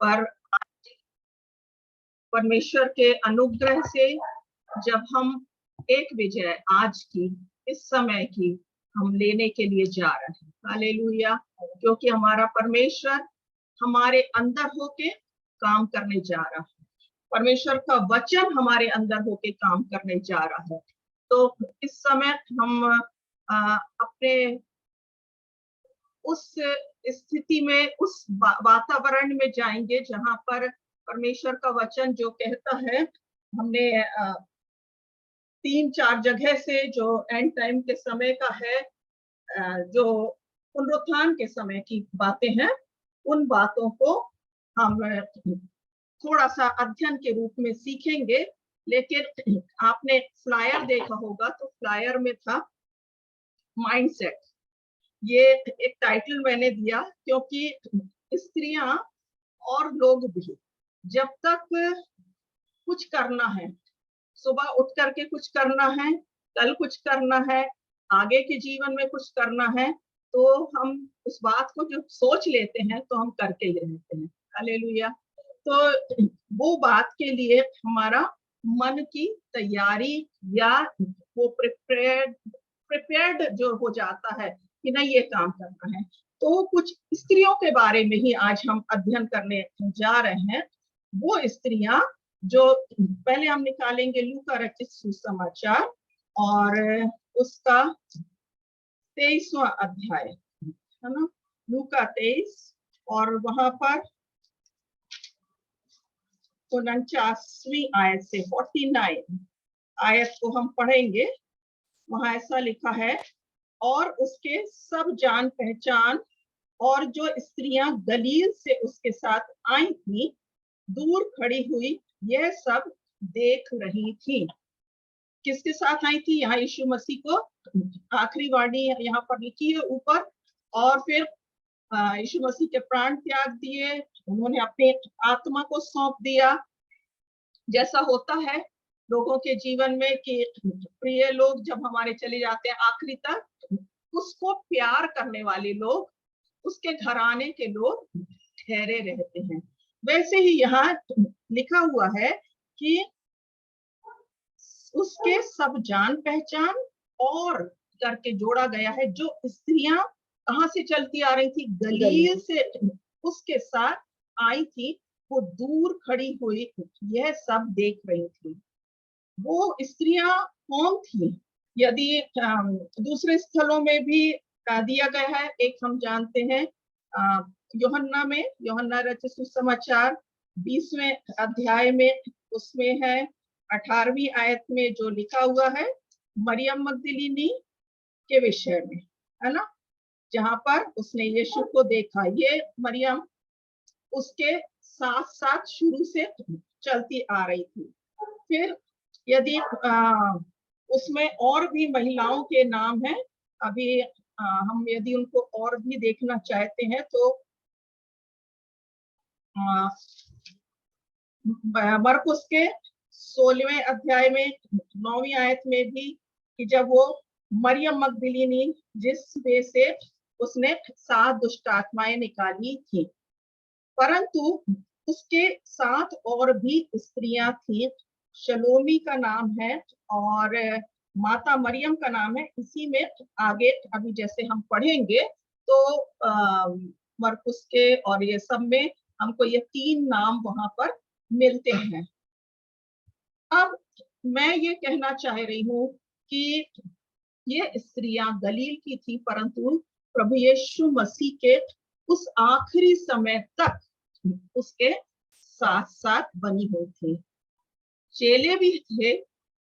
पर परमेश्वर के अनुग्रह से जब हम एक विजय आज की इस समय की हम लेने के लिए जा रहे हैं, हालेलुया। क्योंकि हमारा परमेश्वर हमारे अंदर होके काम करने जा रहा है, परमेश्वर का वचन हमारे अंदर होके काम करने जा रहा है। तो इस समय हम अपने उस स्थिति में, उस वातावरण में जाएंगे जहां पर परमेश्वर का वचन जो कहता है, हमने 3-4 जगह से जो एंड टाइम के समय का है, जो पुनरुत्थान के समय की बातें हैं, उन बातों को हम थोड़ा सा अध्ययन के रूप में सीखेंगे। लेकिन आपने फ्लायर देखा होगा, तो फ्लायर में था माइंडसेट। ये एक टाइटल मैंने दिया क्योंकि स्त्रियां और लोग भी जब तक कुछ करना है, सुबह उठ करके कुछ करना है, कल कुछ करना है, आगे के जीवन में कुछ करना है, तो हम उस बात को जो सोच लेते हैं तो हम करके ही रहते हैं, हालेलुया। तो वो बात के लिए हमारा मन की तैयारी या वो प्रिपेयर्ड जो हो जाता है कि नहीं ये काम करना है। तो कुछ स्त्रियों के बारे में ही आज हम अध्ययन करने जा रहे हैं। वो स्त्रियां जो, पहले हम निकालेंगे लूका रचित सुसमाचार और उसका 23वां अध्याय, है ना, लूका 23, और वहां पर 49वीं आयत से 49 आयत को हम पढ़ेंगे। वहां ऐसा लिखा है, और उसके सब जान पहचान और जो स्त्रियां गलील से उसके साथ आई थी, दूर खड़ी हुई यह सब देख रही थी। किसके साथ आई थी? यहाँ यीशु मसीह को आखिरी वाणी यहाँ पर लिखी है ऊपर। और फिर यीशु मसीह के प्राण त्याग दिए, उन्होंने अपने आत्मा को सौंप दिया। जैसा होता है लोगों के जीवन में कि प्रिय लोग जब हमारे चले जाते हैं आखिरी तक, उसको प्यार करने वाले लोग, उसके घराने के लोग ठहरे रहते हैं। वैसे ही यहाँ लिखा हुआ है कि उसके सब जान पहचान और करके जोड़ा गया है। जो स्त्रियां कहाँ से चलती आ रही थी? गलील से उसके साथ आई थी, वो दूर खड़ी हुई यह सब देख रही थी। वो स्त्रियां कौन थी? यदि दूसरे स्थलों में भी दिया गया है, एक हम जानते हैं यूहन्ना में, यूहन्ना रचित सुसमाचार 20वें अध्याय में, उसमें है 18वीं आयत में जो लिखा हुआ है मरियम मगदलीनी के विषय में, है ना, जहां पर उसने यीशु को देखा। ये मरियम उसके साथ साथ शुरू से चलती आ रही थी। फिर यदि उसमें और भी महिलाओं के नाम हैं, अभी हम यदि उनको और भी देखना चाहते हैं तो मरकुस के 16वें अध्याय में 9वीं आयत में भी, कि जब वो मरियम मगदलीनी जिस वे से उसने 7 दुष्ट आत्माएं निकाली थी, परंतु उसके साथ और भी स्त्रियां थी। शलोमी का नाम है और माता मरियम का नाम है। इसी में आगे अभी जैसे हम पढ़ेंगे तो मरकुस के और ये सब में हमको ये 3 नाम वहां पर मिलते हैं। अब मैं ये कहना चाह रही हूँ कि ये स्त्रियां गलील की थी, परंतु प्रभु यीशु मसीह के उस आखिरी समय तक उसके साथ साथ बनी हुई थी। चेले भी थे,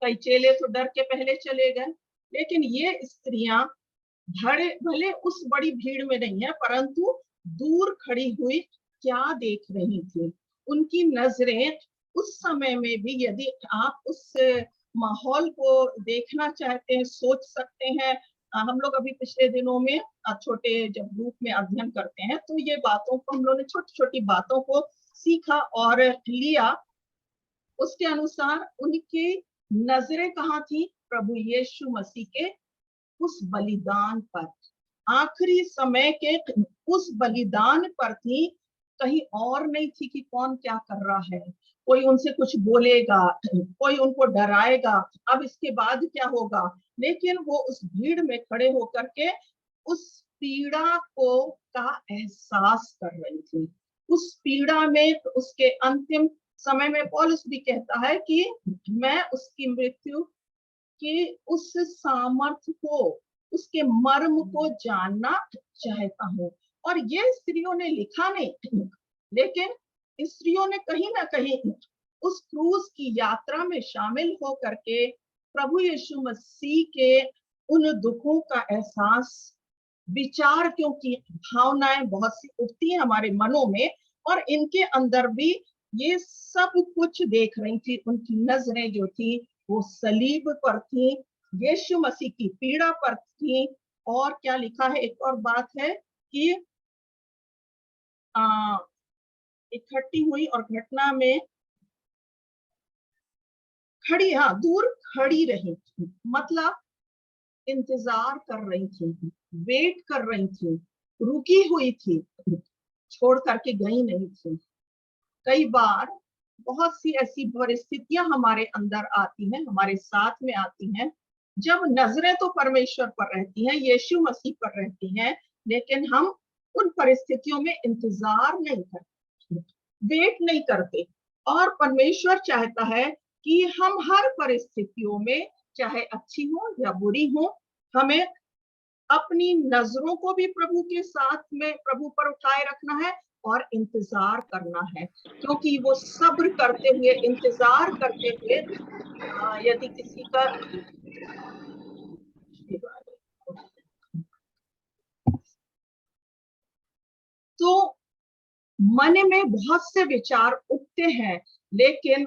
कई चेले तो डर के पहले चले गए, लेकिन ये स्त्रियां भले उस बड़ी भीड़ में नहीं है, परंतु दूर खड़ी हुई क्या देख रही थी? उनकी नजरें उस समय में भी, यदि आप उस माहौल को देखना चाहते हैं, सोच सकते हैं। हम लोग अभी पिछले दिनों में छोटे जब ग्रुप में अध्ययन करते हैं तो ये बातों को हम लोगों ने छोटी छोटी बातों को सीखा और लिया। उसके अनुसार उनकी नजरें कहाँ थी? प्रभु यीशु मसीह के उस बलिदान पर, आखिरी समय के उस बलिदान पर थी, कहीं और नहीं थी कि कौन क्या कर रहा है, कोई उनसे कुछ बोलेगा, कोई उनको डराएगा, अब इसके बाद क्या होगा। लेकिन वो उस भीड़ में खड़े होकर के उस पीड़ा को का एहसास कर रही थी। उस पीड़ा में उसके अंतिम समय में पौलुस भी कहता है कि मैं उसकी मृत्यु की उस सामर्थ्य को, उसके मर्म को जानना चाहता हूँ। और ये स्त्रियों ने लिखा नहीं, लेकिन स्त्रियों ने कहीं ना कहीं उस क्रूज की यात्रा में शामिल हो करके प्रभु यीशु मसीह के उन दुखों का एहसास, विचार, क्योंकि भावनाएं बहुत सी उठती हैं हमारे मनों में, और इनके अंदर भी ये सब कुछ देख रही थी। उनकी नजरें जो थी वो सलीब पर थी, यीशु मसीह की पीड़ा पर थी। और क्या लिखा है, एक और बात है कि इकट्ठी हुई और घटना में खड़ी, हाँ, दूर खड़ी रही थी, मतलब इंतजार कर रही थी, वेट कर रही थी, रुकी हुई थी, छोड़ करके गई नहीं थी। कई बार बहुत सी ऐसी परिस्थितियां हमारे अंदर आती हैं, हमारे साथ में आती हैं, जब नजरें तो परमेश्वर पर रहती हैं, यीशु मसीह पर रहती हैं, लेकिन हम उन परिस्थितियों में इंतजार नहीं करते, वेट नहीं करते। और परमेश्वर चाहता है कि हम हर परिस्थितियों में, चाहे अच्छी हो या बुरी हो, हमें अपनी नजरों को भी प्रभु के साथ में प्रभु पर उठाए रखना है और इंतजार करना है। क्योंकि वो सब्र करते हुए, इंतजार करते हुए, यदि किसी का तो मन में बहुत से विचार उठते हैं, लेकिन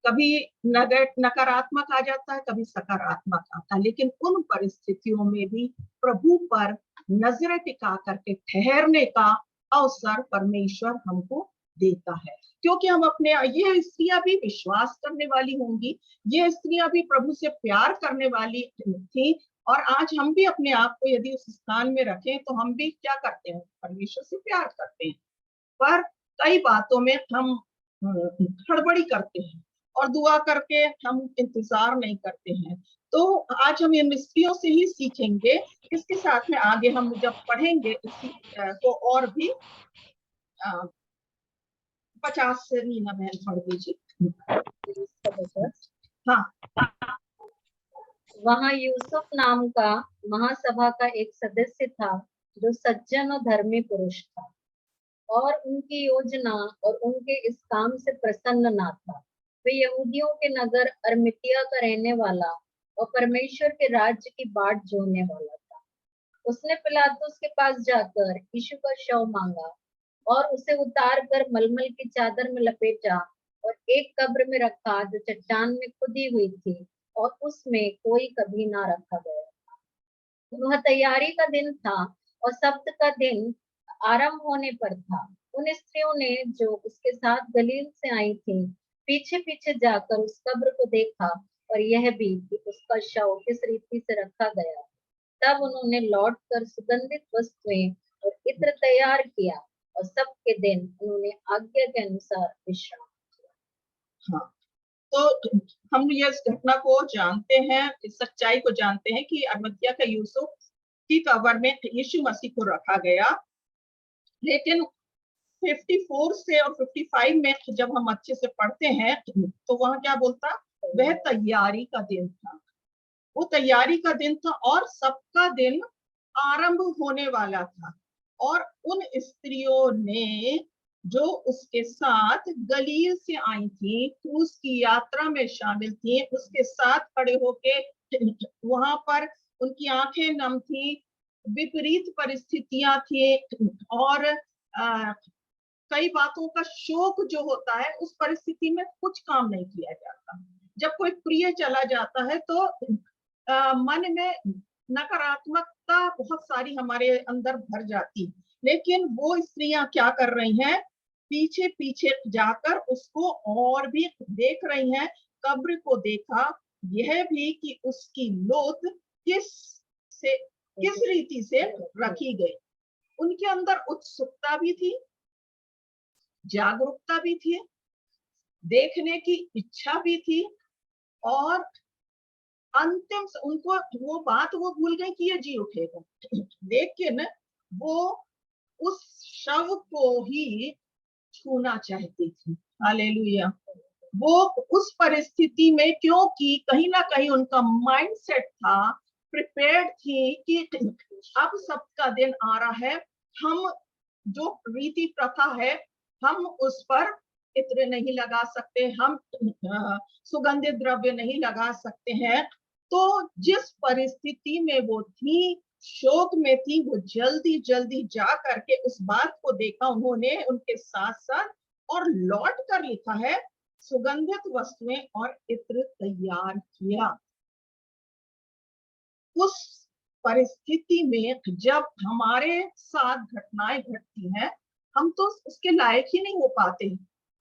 कभी नकारात्मक आ जाता है, कभी सकारात्मक आता है, लेकिन उन परिस्थितियों में भी प्रभु पर नजरें टिका करके ठहरने का अवसर परमेश्वर हमको देता है। क्योंकि हम अपने, ये स्त्रियां भी विश्वास करने वाली होंगी, ये स्त्रियां भी प्रभु से प्यार करने वाली थी। और आज हम भी अपने आप को यदि उस स्थान में रखें तो हम भी क्या करते हैं, परमेश्वर से प्यार करते हैं, पर कई बातों में हम हड़बड़ी करते हैं और दुआ करके हम इंतजार नहीं करते हैं। तो आज हम इन मिस्त्रियों से ही सीखेंगे। इसके साथ में आगे हम जब पढ़ेंगे इसी को और भी 50 से नीना बहन पढ़ दीजिए। हाँ, वहां यूसुफ नाम का महासभा का एक सदस्य था जो सज्जन और धर्मी पुरुष था और उनकी योजना और उनके इस काम से प्रसन्न ना था। वे यहूदियों के नगर अरमितिया का रहने वाला और परमेश्वर के राज्य की बाट जोहने वाला था। उसने पिलातुस के पास जाकर यीशु का शव मांगा और उसे उतार कर मलमल की चादर में लपेटा और एक कब्र में रखा जो चट्टान में खुदी हुई थी और उसमें कोई कभी ना रखा गया। वह तैयारी का दिन था और सब्त का दिन आरंभ होने पर था। उन स्त्रियों ने जो उसके साथ गलील से आई थी पीछे पीछे जाकर उस कब्र को देखा और यह भी कि उसका शव किस रीति से रखा गया। तब उन्होंने लौट कर सुगंधित वस्तुएं और इत्र तैयार किया और सबके दिन उन्होंने आज्ञा के अनुसार विश्राम किया। हाँ, तो हम ये इस घटना को जानते हैं, इस सच्चाई को जानते हैं कि अरमतिया का यूसुफ की कब्र में यीशु मसीह को रखा गया। लेकिन 54 से और 55 में जब हम अच्छे से पढ़ते हैं तो वहां क्या बोलता, वह तैयारी का दिन था, वो तैयारी का दिन था और सबका दिन आरंभ होने वाला था। और उन स्त्रियों ने जो उसके साथ गलील से आई थी, क्रूज की यात्रा में शामिल थी, उसके साथ खड़े होके वहां पर उनकी आंखें नम थी, विपरीत परिस्थितियां थी और कई बातों का शोक जो होता है उस परिस्थिति में कुछ काम नहीं किया जाता। जब कोई प्रिय चला जाता है तो मन में नकारात्मकता बहुत सारी हमारे अंदर भर जाती। लेकिन वो स्त्रियां क्या कर रही हैं, पीछे पीछे जाकर उसको और भी देख रही हैं। कब्र को देखा, यह भी कि उसकी लोथ किस रीति से रखी गई। उनके अंदर उत्सुकता भी थी, जागरूकता भी थी, देखने की इच्छा भी थी, और अंतिम उनको वो बात वो भूल गई कि ये जी उठेगा, लेकिन वो उस शव को ही छूना चाहती थी। हालेलुया। वो उस परिस्थिति में, क्योंकि कहीं ना कहीं उनका माइंडसेट था, प्रिपेयर्ड थी कि अब सबका दिन आ रहा है, हम जो रीति प्रथा है हम उस पर इत्र नहीं लगा सकते, हम सुगंधित द्रव्य नहीं लगा सकते हैं। तो जिस परिस्थिति में वो थी, शोक में थी, वो जल्दी जल्दी जा करके उस बात को देखा उन्होंने उनके साथ साथ, और लौट कर लिखा है सुगंधित वस्तुएं और इत्र तैयार किया। उस परिस्थिति में जब हमारे साथ घटनाएं घटती हैं, हम तो उसके लायक ही नहीं हो पाते,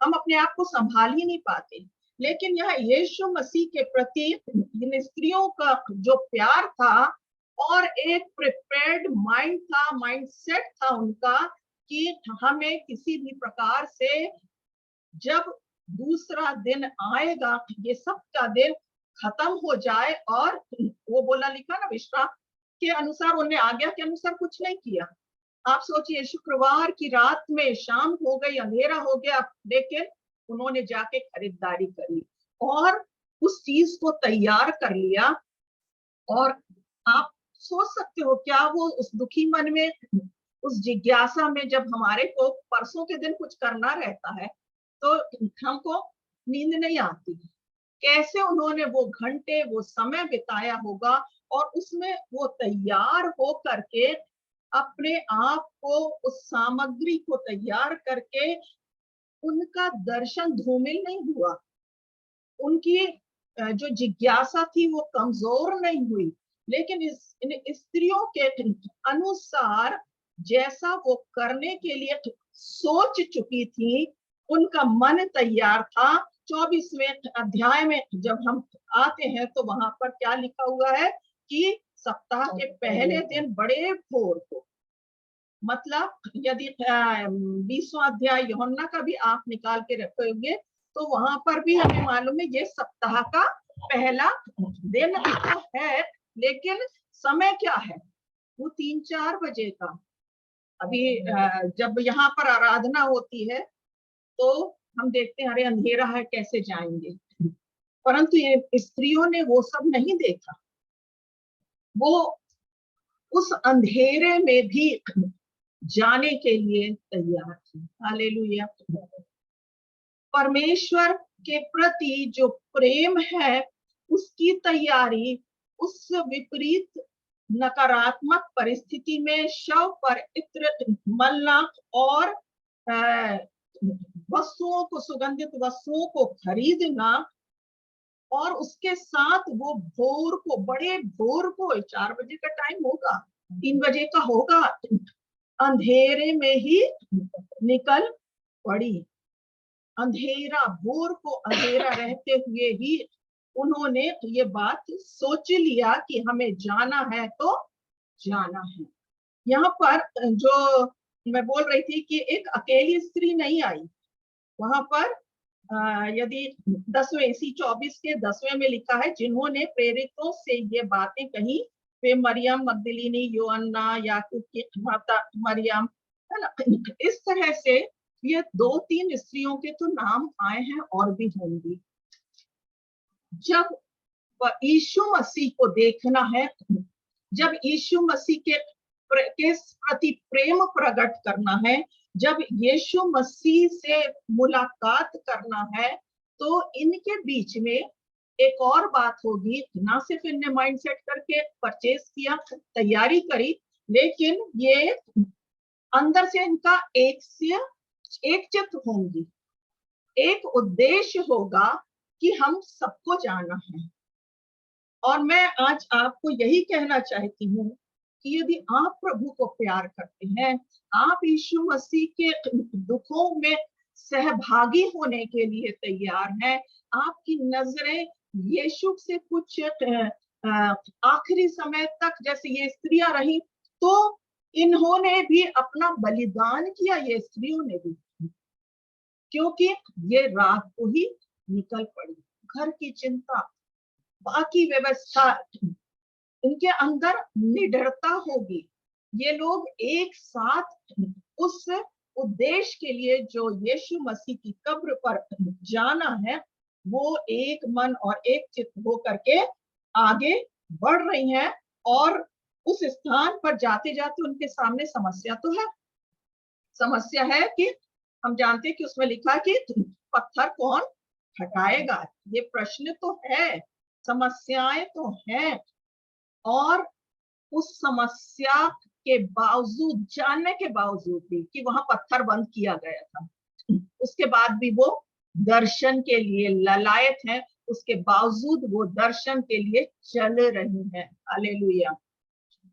हम अपने आप को संभाल ही नहीं पाते। लेकिन यह यीशु मसीह के प्रति इन स्त्रियों का जो प्यार था और एक प्रिपेयर्ड माइंड था, माइंडसेट था उनका, कि हमें किसी भी प्रकार से जब दूसरा दिन आएगा, ये सब का दिन खत्म हो जाए। और वो बोला लिखा ना, विश्राम के अनुसार उन्हें आज्ञा के अनुसार कुछ नहीं किया। आप सोचिए, शुक्रवार की रात में शाम हो गई, अंधेरा हो गया, लेकिन उन्होंने जाके खरीदारी कर ली और उस चीज को तैयार कर लिया। और आप सोच सकते हो क्या वो उस दुखी मन में, उस जिज्ञासा में, जब हमारे को परसों के दिन कुछ करना रहता है तो हमको नींद नहीं आती, कैसे उन्होंने वो घंटे वो समय बिताया होगा, और उसमें वो तैयार हो करके अपने आप को उस सामग्री को तैयार करके, उनका दर्शन धूमिल नहीं हुआ, उनकी जो जिज्ञासा थी वो कमजोर नहीं हुई, लेकिन इन स्त्रियों के अनुसार जैसा वो करने के लिए सोच चुकी थी, उनका मन तैयार था। 24वें अध्याय में जब हम आते हैं तो वहां पर क्या लिखा हुआ है कि सप्ताह के पहले दिन बड़े भोर को, मतलब यदि 20वां अध्याय यूहन्ना का भी आप निकाल के रखोगे तो वहां पर भी हमें मालूम है ये सप्ताह का पहला दिन है, लेकिन समय क्या है, वो 3-4 बजे का। अभी जब यहाँ पर आराधना होती है तो हम देखते हैं, अरे अंधेरा है, कैसे जाएंगे, परंतु ये स्त्रियों ने वो सब नहीं देखा, वो उस अंधेरे में भी जाने के लिए तैयार थी। हालेलुया। परमेश्वर के प्रति जो प्रेम है उसकी तैयारी उस विपरीत नकारात्मक परिस्थिति में शव पर इत्र मलना और वस्तुओं को, सुगंधित वस्तुओं को खरीदना, और उसके साथ वो भोर को, बड़े भोर को, 4 बजे का टाइम होगा, 3 बजे का होगा, अंधेरे में ही निकल पड़ी। अंधेरा, भोर को अंधेरा रहते हुए ही उन्होंने ये बात सोच लिया कि हमें जाना है तो जाना है। यहाँ पर जो मैं बोल रही थी कि एक अकेली स्त्री नहीं आई, वहां पर यदि 10वें इसी 24 के 10वें में लिखा है, जिन्होंने प्रेरितों से ये बातें कही, वे मरियम मगदलीनी, योअन्ना, याकूब की माता मरियम, है ना। इस तरह से ये 2-3 स्त्रियों के तो नाम आए हैं, और भी होंगी। जब यीशु मसीह को देखना है, जब यीशु मसीह के प्रति प्रेम प्रकट करना है, जब यीशु मसीह से मुलाकात करना है, तो इनके बीच में एक और बात होगी। ना सिर्फ इनने माइंड सेट करके परचेज किया, तैयारी करी, लेकिन ये अंदर से इनका एक चित्त होंगी, एक उद्देश्य होगा कि हम सबको जाना है। और मैं आज आपको यही कहना चाहती हूँ कि यदि आप प्रभु को प्यार करते हैं, आप यीशु मसीह के दुखों में सहभागी होने के लिए तैयार हैं, आपकी नजरें यीशु से कुछ आखिरी समय तक, जैसे ये स्त्रियां रही, तो इन्होंने भी अपना बलिदान किया, ये स्त्रियों ने भी, क्योंकि ये रात को ही निकल पड़ी। घर की चिंता, बाकी व्यवस्था, इनके अंदर निडरता होगी। ये लोग एक साथ उस उद्देश्य के लिए जो यीशु मसीह की कब्र पर जाना है, वो एक मन और एक चित्त होकर के आगे बढ़ रही हैं। और उस स्थान पर जाते जाते उनके सामने समस्या तो है। समस्या है कि हम जानते हैं कि उसमें लिखा है कि पत्थर कौन हटाएगा। ये प्रश्न तो है, समस्याएं तो हैं। और उस समस्या के बावजूद, जानने के बावजूद भी कि वहां पत्थर बंद किया गया था, उसके बाद भी वो दर्शन के लिए ललायत हैं। उसके बावजूद वो दर्शन के लिए चल रही हैं। हालेलुया।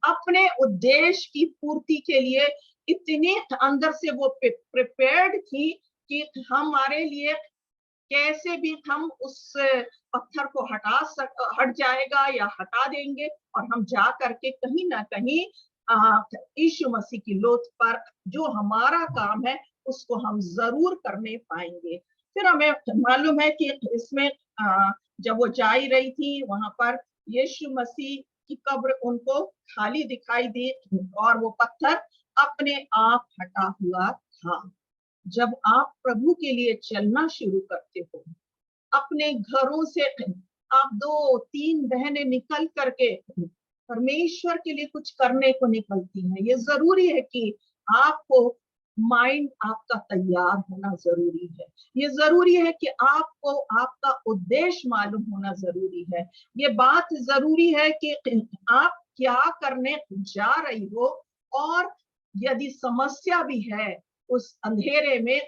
अपने उद्देश्य की पूर्ति के लिए इतनी अंदर से वो प्रिपेयर्ड थी कि हमारे लिए कैसे भी हम उस पत्थर को हट जाएगा या हटा देंगे, और हम जा करके कहीं ना कहीं यीशु मसीह की लोथ पर जो हमारा काम है उसको हम जरूर करने पाएंगे। फिर हमें मालूम है कि इसमें जब वो जा ही रही थी, वहां पर यीशु मसीह की कब्र उनको खाली दिखाई दी और वो पत्थर अपने आप हटा हुआ था। जब आप प्रभु के लिए चलना शुरू करते हो, अपने घरों से आप 2-3 बहनें निकल करके परमेश्वर के लिए कुछ करने को निकलती हैं, ये जरूरी है कि आपको माइंड आपका तैयार होना जरूरी है। ये जरूरी है कि आपको आपका उद्देश्य मालूम होना जरूरी है। ये बात जरूरी है कि आप क्या करने जा रही हो, और यदि समस्या भी है उस अंधेरे में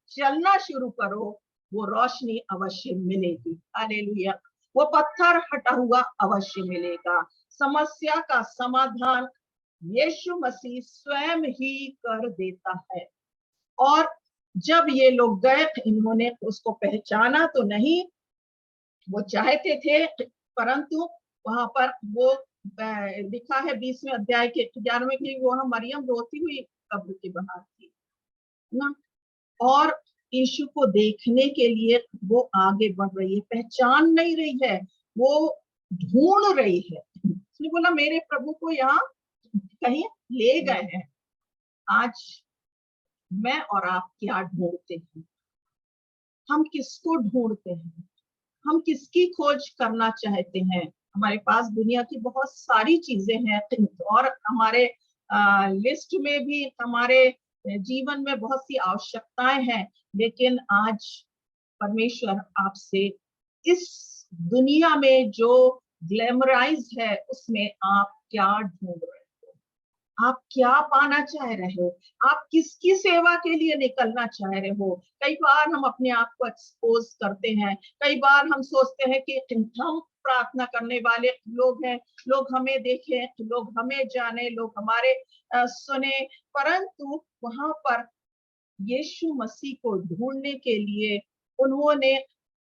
चलना शुरू करो, वो रोशनी अवश्य मिलेगी। हालेलुया। वो पत्थर हटा हुआ अवश्य मिलेगा। समस्या का समाधान यीशु मसीह स्वयं ही कर देता है। और जब ये लोग गए, इन्होंने उसको पहचाना तो नहीं, वो चाहते थे, परंतु वहां पर वो लिखा है 20वें अध्याय के 11वें की, वो मरियम रोती हुई कब्र के बाहर थी ना, और यीशु को देखने के लिए वो आगे बढ़ रही है। पहचान नहीं रही है, वो ढूंढ रही है। उसने बोला मेरे प्रभु को यहाँ कहीं ले गए हैं। आज मैं और आप क्या ढूंढते हैं? हम किसको ढूंढते हैं? हम किसकी खोज करना चाहते हैं? हमारे पास दुनिया की बहुत सारी चीजें हैं, और हमारे लिस्ट में भी हमारे जीवन में बहुत सी आवश्यकताएं हैं, लेकिन आज परमेश्वर आपसे इस दुनिया में जो ग्लैमराइज है उसमें आप क्या ढूंढ रहे हो? आप क्या पाना चाह रहे हो? आप किसकी सेवा के लिए निकलना चाह रहे हो? कई बार हम अपने आप को एक्सपोज करते हैं। कई बार हम सोचते हैं कि हम प्रार्थना करने वाले लोग हैं, लोग हमें देखें, लोग हमें जाने, लोग हमारे सुने, परंतु वहां पर यीशु मसीह को ढूंढने के लिए उन्होंने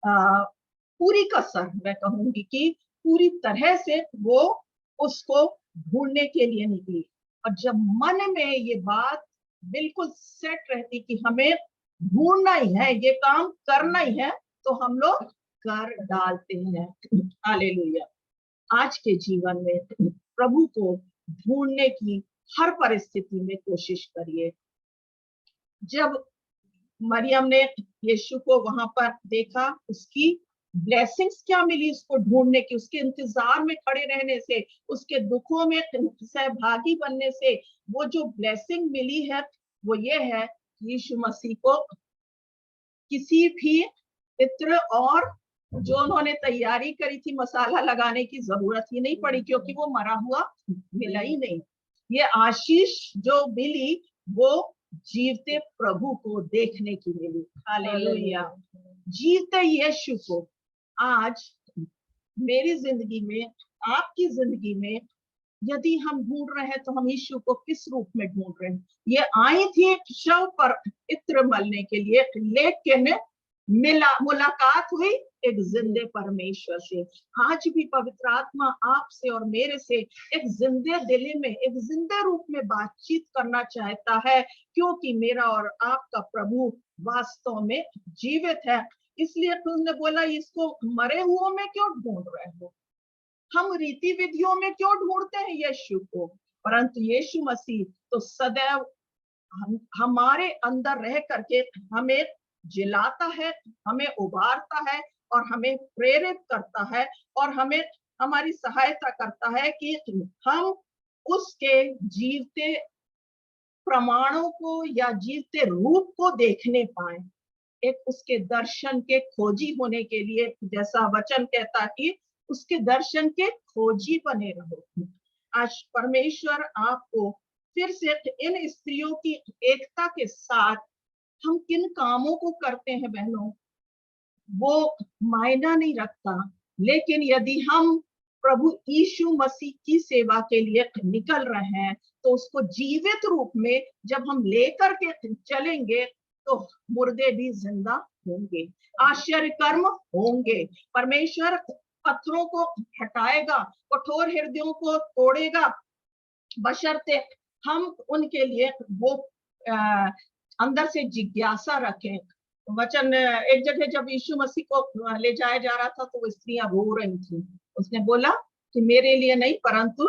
पूरी कसर, मैं कहूंगी कि पूरी तरह से वो उसको ढूंढने के लिए निकली। और जब मन में ये बात बिल्कुल सेट रहती कि हमें ढूंढना ही है, ये काम करना ही है, तो हम लोग कर डालते हैं। हालेलुया। आज के जीवन में प्रभु को ढूंढने की हर परिस्थिति में कोशिश करिए। जब मरियम ने यीशु को वहां पर देखा, उसकी ब्लेसिंग्स क्या मिली उसको ढूंढने की, उसके इंतजार में खड़े रहने से, उसके दुखों में सहभागी बनने से वो जो ब्लेसिंग मिली है वो ये है कि यीशु मसीह को किसी भी इत्र और जो उन्होंने तैयारी करी थी मसाला लगाने की जरूरत ही नहीं पड़ी, क्योंकि वो मरा हुआ मिला ही नहीं। ये आशीष जो मिली वो जीवते प्रभु को देखने की मिली। हालेलुया। जीवते यीशु को आज मेरी जिंदगी में, आपकी जिंदगी में यदि हम ढूंढ रहे हैं, तो हम यीशु को किस रूप में ढूंढ रहे हैं? ये आई थी एक शव पर इत्र मलने के लिए, लेकिन मुलाकात हुई एक जिंदे परमेश्वर से। आज भी पवित्र आत्मा आपसे और मेरे से एक जिंदे दिल में, एक जिंदे रूप में बातचीत करना चाहता है, क्योंकि मेरा और आपका प्रभु वास्तव में जीवित है। इसलिए तुमने बोला इसको मरे हुओं में क्यों ढूंढ रहे हो? हम रीति विधियों में क्यों ढूंढते हैं यीशु को? परंतु यीशु मसीह तो सदैव हमारे अंदर रह करके हमें जिलाता है, हमें उबारता है और हमें प्रेरित करता है और हमें हमारी सहायता करता है कि हम उसके जीवते प्रमाणों को या जीवते रूप को देखने पाए। एक उसके दर्शन के खोजी होने के लिए, जैसा वचन कहता है कि उसके दर्शन के खोजी बने रहो। आज परमेश्वर आपको फिर से इन स्त्रियों की एकता के साथ हम किन कामों को करते हैं बहनों, वो मायना नहीं रखता, लेकिन यदि हम प्रभु यीशु मसीह की सेवा के लिए निकल रहे हैं तो उसको जीवित रूप में जब हम लेकर के चलेंगे तो मुर्दे भी जिंदा होंगे, आश्चर्य कर्म होंगे। परमेश्वर पत्थरों को हटाएगा, कठोर हृदयों को तोड़ेगा, बशर्ते हम उनके लिए वो अंदर से जिज्ञासा रखें। वचन एक जगह जब यीशु मसीह को ले जाया जा रहा था तो वो स्त्रियां रो रही थी। उसने बोला कि मेरे लिए नहीं परंतु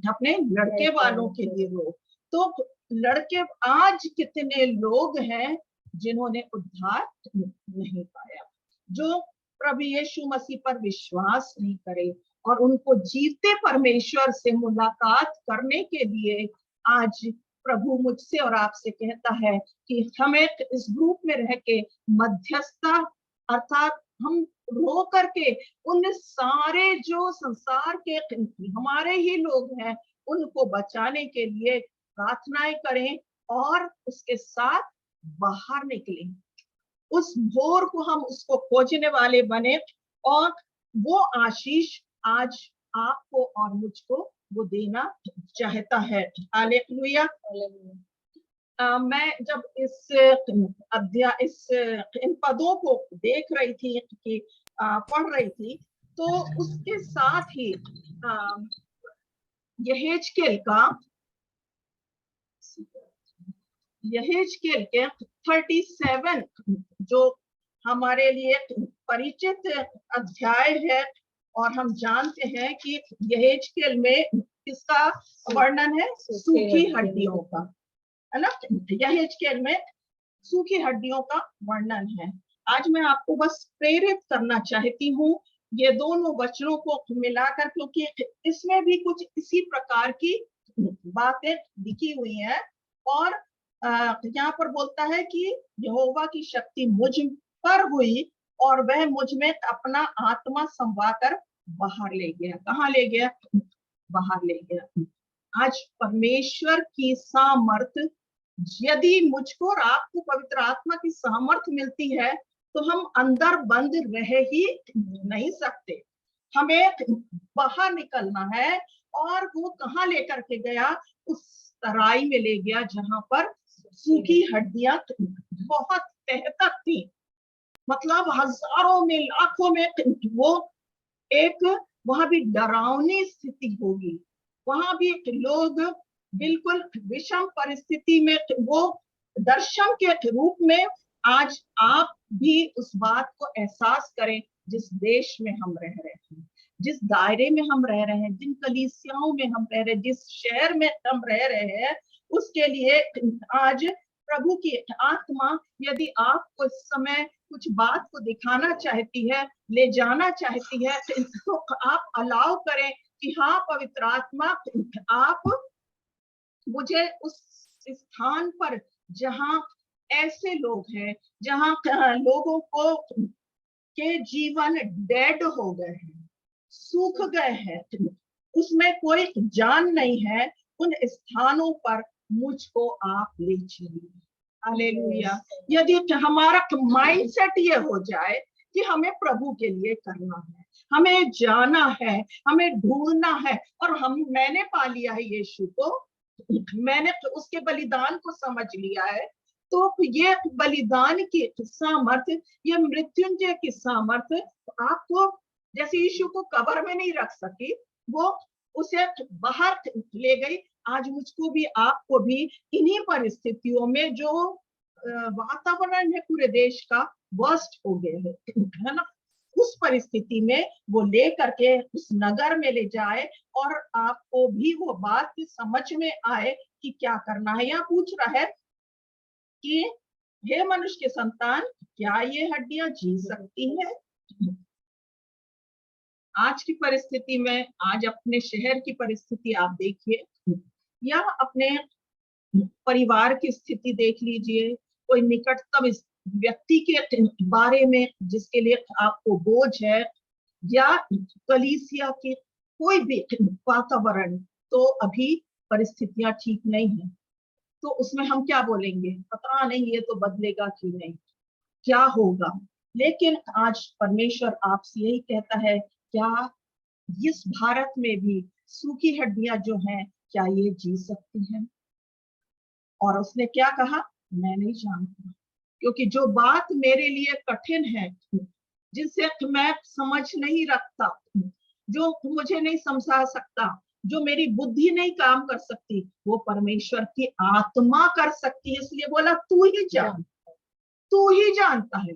अपने लड़के वालों के लिए रो। तो लड़के, आज कितने लोग हैं जिन्होंने उद्धार नहीं पाया, जो प्रभु यीशु मसीह पर विश्वास नहीं करे और उनको जीवते परमेश्वर से मुलाकात करने के लिए आज प्रभु मुझसे और आपसे कहता है कि हमें इस ग्रुप में रह के मध्यस्थता, अर्थात हम रो करके उन सारे जो संसार के हमारे ही लोग हैं उनको बचाने के लिए प्रार्थनाएं करें और उसके साथ बाहर निकले। उस भोर को हम उसको खोजने वाले बने और वो आशीष आज आपको और मुझको वो देना चाहता है। हालेलुया। मैं जब इस इन पदों को देख रही थी कि पढ़ रही थी तो उसके साथ ही यहेजकेल के 37 जो हमारे लिए परिचित अध्याय है और हम जानते हैं कि यहेजकेल में किसका वर्णन है? सूखी हड्डियों का, है ना। यहेजकेल में सूखी हड्डियों का वर्णन है। आज मैं आपको बस प्रेरित करना चाहती हूँ ये दोनों वचनों को मिलाकर, क्योंकि इसमें भी कुछ इसी प्रकार की बातें लिखी हुई हैं। और यहाँ पर बोलता है कि यहोवा की शक्ति मुझ पर हुई और वह मुझ में अपना आत्मा समवाकर बाहर ले गया। कहाँ ले गया? बाहर ले गया। आज परमेश्वर की सामर्थ, यदि मुझको और आपको पवित्र आत्मा की सामर्थ मिलती है तो हम अंदर बंद रह ही नहीं सकते, हमें बाहर निकलना है। और वो कहाँ लेकर के गया? उस तराई में ले गया जहां पर सूखी हड्डियां बहुत तह तक थी, मतलब हजारों में लाखों में। वो एक वहां भी डरावनी स्थिति होगी, वहां भी लोग बिल्कुल विषम परिस्थिति में, वो दर्शन के रूप में। आज आप भी उस बात को एहसास करें जिस देश में हम रह रहे हैं, जिस दायरे में हम रह रहे हैं, जिन कलीसियाओं में हम रह रहे हैं, जिस शहर में हम रह रहे हैं, उसके लिए आज प्रभु की आत्मा यदि आपको इस समय कुछ बात को दिखाना चाहती है, ले जाना चाहती है, तो आप अलाउ करें कि हाँ पवित्र आत्मा, आप मुझे उस स्थान पर जहां ऐसे लोग हैं, जहां लोगों को के जीवन डेड हो गए हैं, सूख गए हैं, उसमें कोई जान नहीं है, उन स्थानों पर मुझको आप ले चलिए। हालेलुया। यदि हमारा माइंडसेट ये हो जाए कि हमें प्रभु के लिए करना है, हमें जाना है, हमें ढूंढना है, और मैंने पा लिया है यीशु को, मैंने उसके बलिदान को समझ लिया है, तो ये बलिदान की सामर्थ, ये मृत्युंजय की सामर्थ आपको, जैसे यीशु को कब्र में नहीं रख सकी, वो उसे बाहर ले गई। आज मुझको भी आपको भी इन्हीं परिस्थितियों में, जो वातावरण है पूरे देश का वर्स्ट हो गया है ना। उस परिस्थिति में वो ले करके उस नगर में ले जाए और आपको भी वो बात समझ में आए कि क्या करना है। यहाँ पूछ रहा है कि हे मनुष्य के संतान, क्या ये हड्डियां जी सकती हैं? आज की परिस्थिति में, आज अपने शहर की परिस्थिति आप देखिए, या अपने परिवार की स्थिति देख लीजिए, कोई निकटतम व्यक्ति के बारे में जिसके लिए आपको बोझ है, या कलीसिया के कोई भी वातावरण, तो अभी परिस्थितियां ठीक नहीं है, तो उसमें हम क्या बोलेंगे? पता नहीं ये तो बदलेगा कि नहीं, क्या होगा। लेकिन आज परमेश्वर आपसे यही कहता है, क्या इस भारत में भी सूखी हड्डियां जो हैं, क्या ये जी सकती हैं? और उसने क्या कहा? मैं नहीं जानता, क्योंकि जो बात मेरे लिए कठिन है, जिसे मैं समझ नहीं रखता, जो मुझे नहीं समझा सकता, जो मेरी बुद्धि नहीं काम कर सकती, वो परमेश्वर की आत्मा कर सकती है। इसलिए बोला तू ही जान, तू ही जानता है।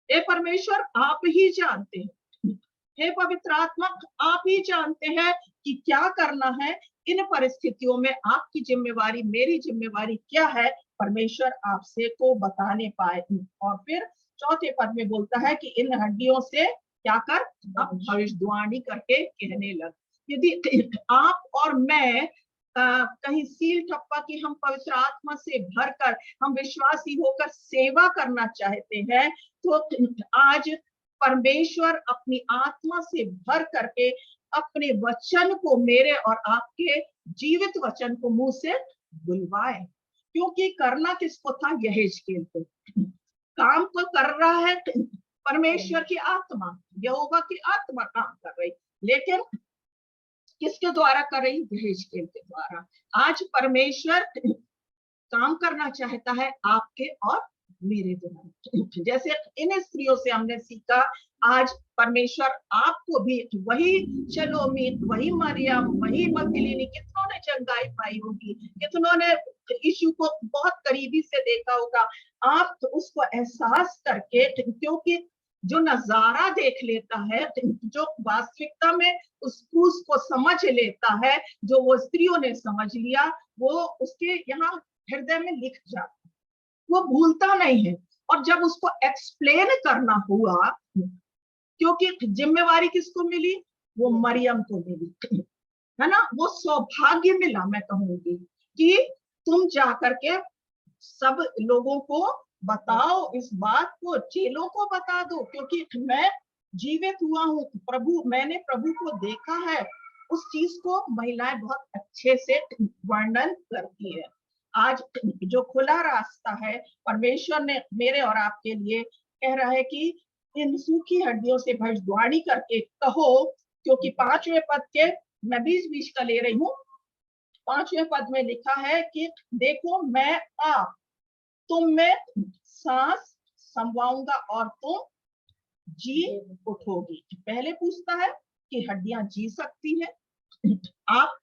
हे परमेश्वर, आप ही जानते हैं। हे पवित्र आत्मा, आप ही जानते हैं कि क्या करना है इन परिस्थितियों में। आपकी जिम्मेवारी, मेरी जिम्मेवारी क्या है, परमेश्वर आपसे को बताने पाए। और फिर चौथे पद में बोलता है कि इन हड्डियों से क्या कर, अब भविष्यवाणी करके कहने लग। यदि आप और मैं कहीं सील ठप्पा की हम पवित्र आत्मा से भरकर हम विश्वासी होकर सेवा करना चाहते हैं, तो आज परमेश्वर अपनी आत्मा से भर करके अपने वचन को, मेरे और आपके जीवित वचन को मुंह से बुलवाए। क्योंकि करना किसको था? यहेजकेल को। काम तो कर रहा है परमेश्वर की आत्मा, यहोवा की आत्मा काम कर रही, लेकिन किसके द्वारा कर रही? यहेजकेल के द्वारा। आज परमेश्वर काम करना चाहता है आपके और मेरे द्वारा। जैसे इन स्त्रियों से हमने सीखा, आज परमेश्वर आपको भी वही शलोमी, वही मरियम, वही मगदलीनी, कितनों ने चंगाई पाई होगी, कितनों ने यीशु को बहुत करीबी से देखा होगा। आप तो उसको एहसास करके, क्योंकि जो नजारा देख लेता है, जो वास्तविकता में उसको समझ लेता है, जो वो स्त्रियों ने समझ लिया, वो उसके यहाँ हृदय में लिख जाता, वो भूलता नहीं है। और जब उसको एक्सप्लेन करना हुआ, क्योंकि जिम्मेवारी किसको मिली? वो मरियम को मिली, है ना। वो सौभाग्य मिला, मैं कहूंगी, कि तुम जाकर के सब लोगों को बताओ, इस बात को चेलों को बता दो, क्योंकि मैं जीवित हुआ हूँ प्रभु, मैंने प्रभु को देखा है। उस चीज को महिलाएं बहुत अच्छे से वर्णन करती है। आज जो खुला रास्ता है परमेश्वर ने मेरे और आपके लिए कह रहा है कि इन सूखी हड्डियों से भविष्यवाणी करके कहो, क्योंकि 5वें पद के, मैं बीच बीच का ले रही हूँ, 5वें पद में लिखा है कि देखो मैं आप तुम में सांस समवाऊंगा और तुम जी उठोगी। पहले पूछता है कि हड्डियां जी सकती हैं? आप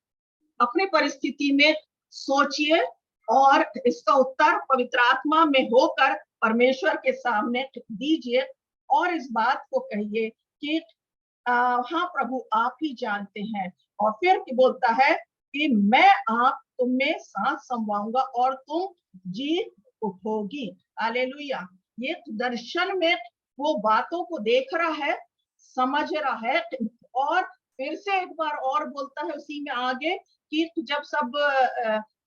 अपने परिस्थिति में सोचिए और इसका उत्तर पवित्र आत्मा में होकर परमेश्वर के सामने दीजिए, और इस बात को कहिए कि हाँ प्रभु, आप ही जानते हैं। और फिर बोलता है कि मैं आप तुम में सांस समवाऊंगा और तुम जी उठोगी। हालेलुया। ये दर्शन में वो बातों को देख रहा है, समझ रहा है, और फिर से एक बार और बोलता है उसी में आगे कि जब सब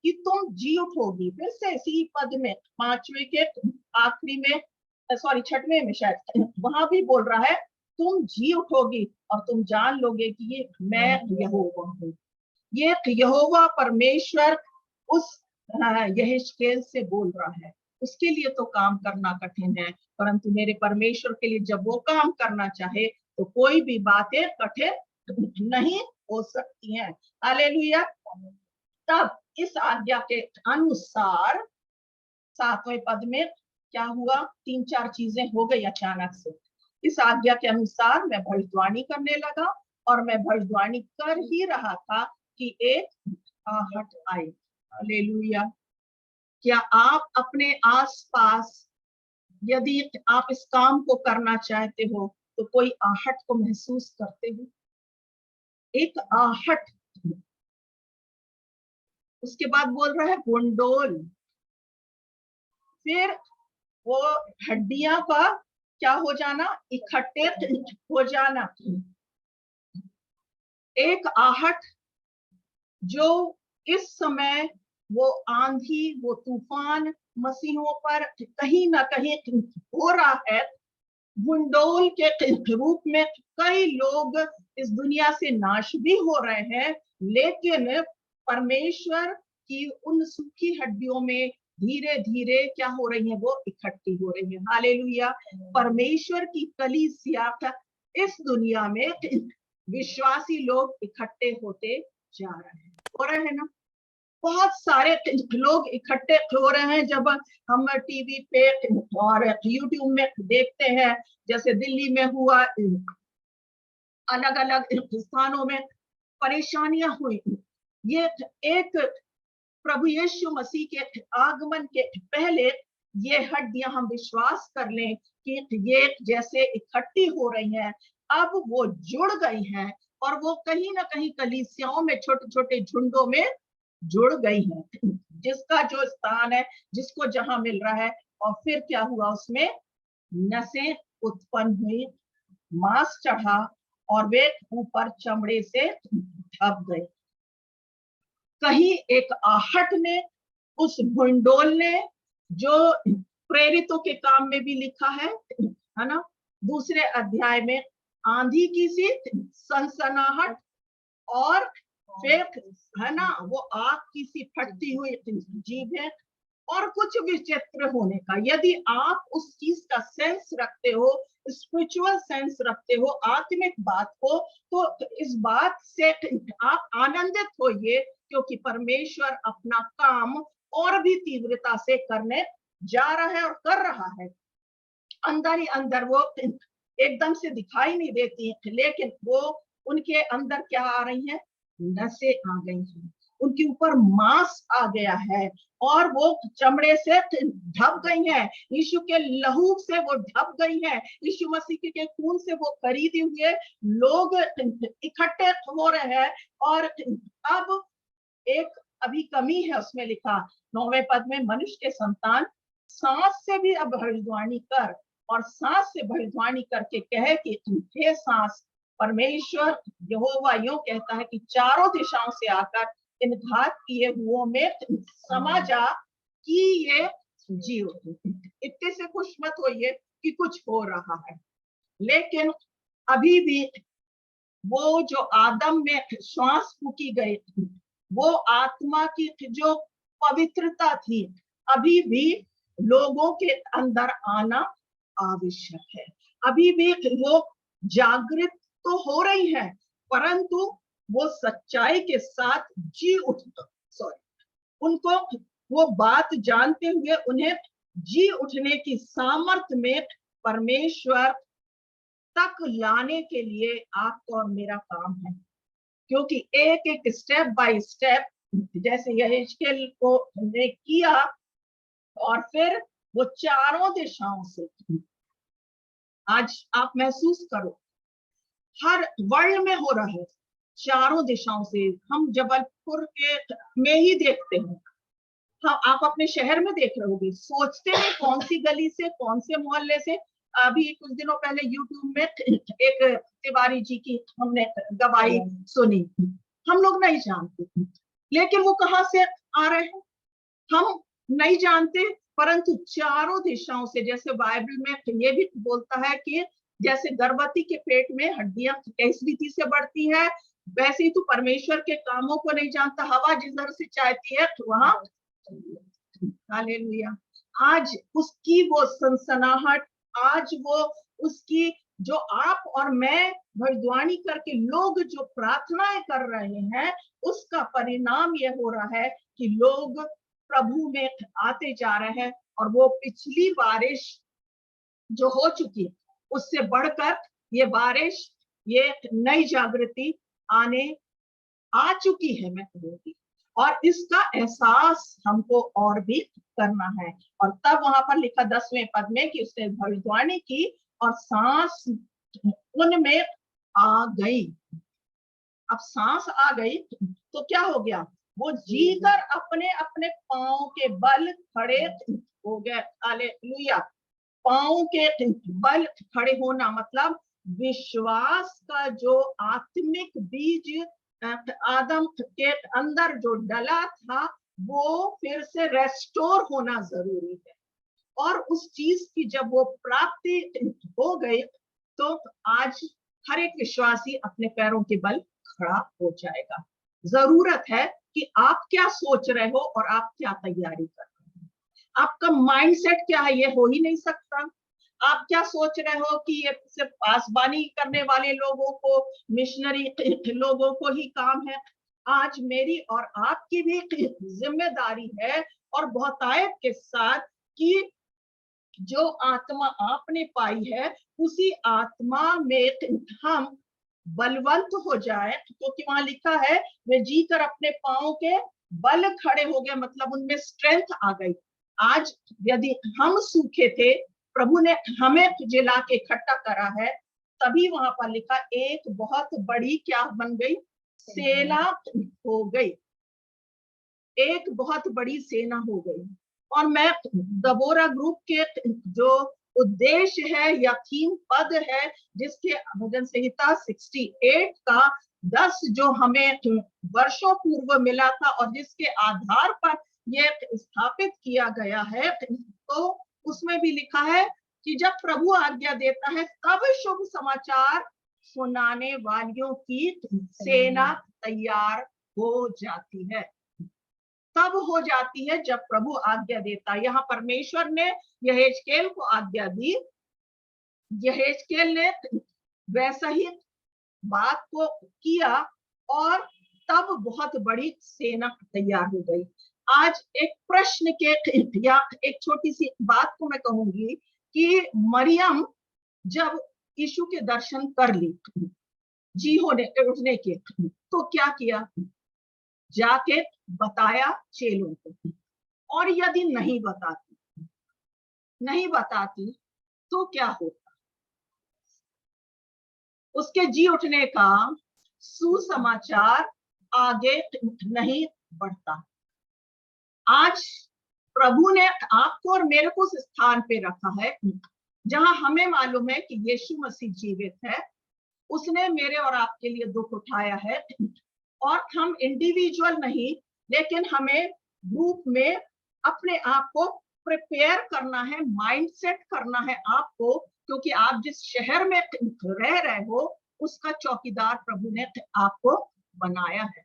कि तुम जी उठोगी। फिर से इसी पद में 5वें के आखिरी में, सॉरी 6वें में शायद, वहां भी बोल रहा है तुम जी उठोगी और तुम जान लोगे कि ये मैं यहोवा हूँ। ये यहोवा परमेश्वर उस यहेजकेल से बोल रहा है। उसके लिए तो काम करना कठिन है, परंतु मेरे परमेश्वर के लिए जब वो काम करना चाहे तो कोई भी बातें कठिन नहीं हो सकती हैं। हालेलुया। तब इस आज्ञा के अनुसार 7वें पद में क्या हुआ? 3-4 चीजें हो गई अचानक से। इस आज्ञा के अनुसार मैं भविष्यवाणी करने लगा, और मैं भविष्यवाणी कर ही रहा था कि एक आहट आई। हालेलुया। क्या आप अपने आसपास, यदि आप इस काम को करना चाहते हो, तो कोई आहट को महसूस करते हो? एक आहट। उसके बाद बोल रहा है गुंडोल, फिर वो हड्डियां का क्या हो जाना, इकट्ठे हो जाना। एक आहट जो इस समय वो आंधी, वो तूफान मसीहों पर कहीं ना कहीं हो रहा है। गुंडोल के रूप में कई लोग इस दुनिया से नाश भी हो रहे हैं, लेकिन परमेश्वर की उन सूखी हड्डियों में धीरे धीरे क्या हो रही है, वो इकट्ठी हो रही है। हालेलुया। परमेश्वर की कलीसिया इस दुनिया में विश्वासी लोग इकट्ठे होते जा रहे हैं, हो रहे हैं ना। बहुत सारे लोग इकट्ठे हो रहे हैं। जब हम टीवी पे और यूट्यूब में देखते हैं, जैसे दिल्ली में हुआ, अलग अलग स्थानों में परेशानियां हुई, ये एक प्रभु यीशु मसीह के आगमन के पहले ये हड्डियां, हम विश्वास कर लें कि ये जैसे इकट्ठी हो रही हैं, अब वो जुड़ गई हैं और वो कहीं ना कहीं कलीसियाओं में छोटे छोटे झुंडों में जुड़ गई हैं, जिसका जो स्थान है, जिसको जहां मिल रहा है। और फिर क्या हुआ, उसमें नसें उत्पन्न हुई, मांस चढ़ा और वे ऊपर चमड़े से ढक गए। कहीं एक आहट ने, उस भंडोल ने, जो प्रेरितों के काम में भी लिखा है ना, दूसरे अध्याय में, आंधी की सी सनसनाहट, और फिर है ना वो आग की सी फटती हुई जीभ है, और कुछ विचित्र होने का। यदि आप उस चीज का सेंस रखते हो, स्पिरिचुअल सेंस रखते हो, आत्मिक बात को, तो इस बात से आप आनंदित होइए, क्योंकि परमेश्वर अपना काम और भी तीव्रता से करने जा रहा है और कर रहा है। अंदर ही अंदर वो एकदम से दिखाई नहीं देती, लेकिन वो उनके अंदर क्या आ रही है, नसें आ गई हैं, उनके ऊपर मांस आ गया है, और वो चमड़े से ढक गई हैं, यीशु के लहू से वो ढक गई हैं, यीशु मसीह के खून से वो खरीदे हुए लोग इकट्ठे हो रहे हैं। और अब एक अभी कमी है, उसमें लिखा 9वें पद में, मनुष्य के संतान सांस से भी अब भविष्यवाणी कर, और सांस से भविष्यवाणी करके कहे कि हे सांस, परमेश्वर यहोवा यूं कहता है कि चारों दिशाओं से आकर इन घात किए हुओं में समा जा कि ये जी उठे। इतने से खुश मत होइए कि कुछ हो रहा है, लेकिन अभी भी वो जो आदम में श्वास फूकी गई थी, वो आत्मा की जो पवित्रता थी, अभी भी लोगों के अंदर आना आवश्यक है। अभी भी लोग जागृत तो हो रही हैं, परंतु वो सच्चाई के साथ जी उनको वो बात जानते हुए उन्हें जी उठने की सामर्थ्य में परमेश्वर तक लाने के लिए आपका और मेरा काम है। क्योंकि एक एक स्टेप बाय स्टेप, जैसे यहेजकेल को ने किया, और फिर वो चारों दिशाओं से, आज आप महसूस करो, हर वर्ल्ड में हो रहा है, चारों दिशाओं से। हम जबलपुर के में ही देखते हैं, हाँ आप अपने शहर में देख रहे होगे, सोचते हैं कौन सी गली से, कौन से मोहल्ले से। अभी कुछ दिनों पहले यूट्यूब में एक तिवारी जी की हमने गवाही सुनी, हम लोग नहीं जानते, लेकिन वो कहाँ से आ रहे हैं हम नहीं जानते, परंतु चारों दिशाओं से, जैसे बाइबल में ये भी बोलता है कि जैसे गर्भवती के पेट में हड्डियां किस रीति से बढ़ती है, वैसे ही तू परमेश्वर के कामों को नहीं जानता। हवा जिधर से चाहती है वहां, हालेलुया। आज उसकी वो सनसनाहट, आज वो उसकी जो आप और मैं भविष्यवाणी करके लोग जो प्रार्थनाएं कर रहे हैं, उसका परिणाम ये हो रहा है कि लोग प्रभु में आते जा रहे हैं, और वो पिछली बारिश जो हो चुकी उससे बढ़कर ये बारिश, ये नई जागृति आने आ चुकी है, मैं कहूंगी। और इसका एहसास हमको और भी करना है। और तब वहां पर लिखा 10वें पद में कि उसने भविष्यवाणी की और सांस उनमें आ गई। अब सांस आ गई तो क्या हो गया, वो जीकर अपने अपने पांव के बल खड़े हो गए। हालेलुया। पांव के बल खड़े होना मतलब विश्वास का जो आत्मिक बीज आदम के अंदर जो डला था वो फिर से रेस्टोर होना जरूरी है। और उस चीज की जब वो प्राप्ति हो गई तो आज हर एक विश्वासी अपने पैरों के बल खड़ा हो जाएगा। जरूरत है कि आप क्या सोच रहे हो और आप क्या तैयारी कर रहे हो। आपका माइंडसेट क्या है, ये हो ही नहीं सकता। आप क्या सोच रहे हो कि ये सिर्फ पासबानी करने वाले लोगों को, मिशनरी लोगों को ही काम है। आज मेरी और आपकी भी जिम्मेदारी है और बहुतायत के साथ कि जो आत्मा आपने पाई है उसी आत्मा में हम बलवंत हो जाए। क्योंकि वहां लिखा है वे जीकर अपने पांव के बल खड़े हो गए, मतलब उनमें स्ट्रेंथ आ गई। आज यदि हम सूखे थे, प्रभु ने हमें जिला के इकट्ठा करा है, तभी वहां पर लिखा एक बहुत बड़ी क्या बन गई, सेना हो गई। एक बहुत बड़ी सेना हो गई। और मैं दबोरा ग्रुप के जो उद्देश्य है या थीम पद है जिसके भजन संहिता 68 का 10 जो हमें वर्षों पूर्व मिला था और जिसके आधार पर यह स्थापित किया गया है, तो उसमें भी लिखा है कि जब प्रभु आज्ञा देता है तब शुभ समाचार सुनाने वालियों की सेना तैयार हो जाती है। तब हो जाती है जब प्रभु आज्ञा देता है। यहाँ परमेश्वर ने यहेजकेल को आज्ञा दी, यहेजकेल ने वैसा ही बात को किया और तब बहुत बड़ी सेना तैयार हो गई। आज एक प्रश्न के या एक छोटी सी बात को मैं कहूंगी कि मरियम जब यीशु के दर्शन कर ली जी होने उठने के, तो क्या किया, जाके बताया चेलों को। और यदि नहीं बताती तो क्या होता, उसके जी उठने का सुसमाचार आगे नहीं बढ़ता। आज प्रभु ने आपको और मेरे को उस स्थान पे रखा है जहां हमें मालूम है कि यीशु मसीह जीवित है, उसने मेरे और आपके लिए दुख उठाया है। और हम इंडिविजुअल नहीं, लेकिन हमें ग्रुप में अपने आप को प्रिपेयर करना है, माइंडसेट करना है आपको, क्योंकि आप जिस शहर में रह रहे हो उसका चौकीदार प्रभु ने आपको बनाया है।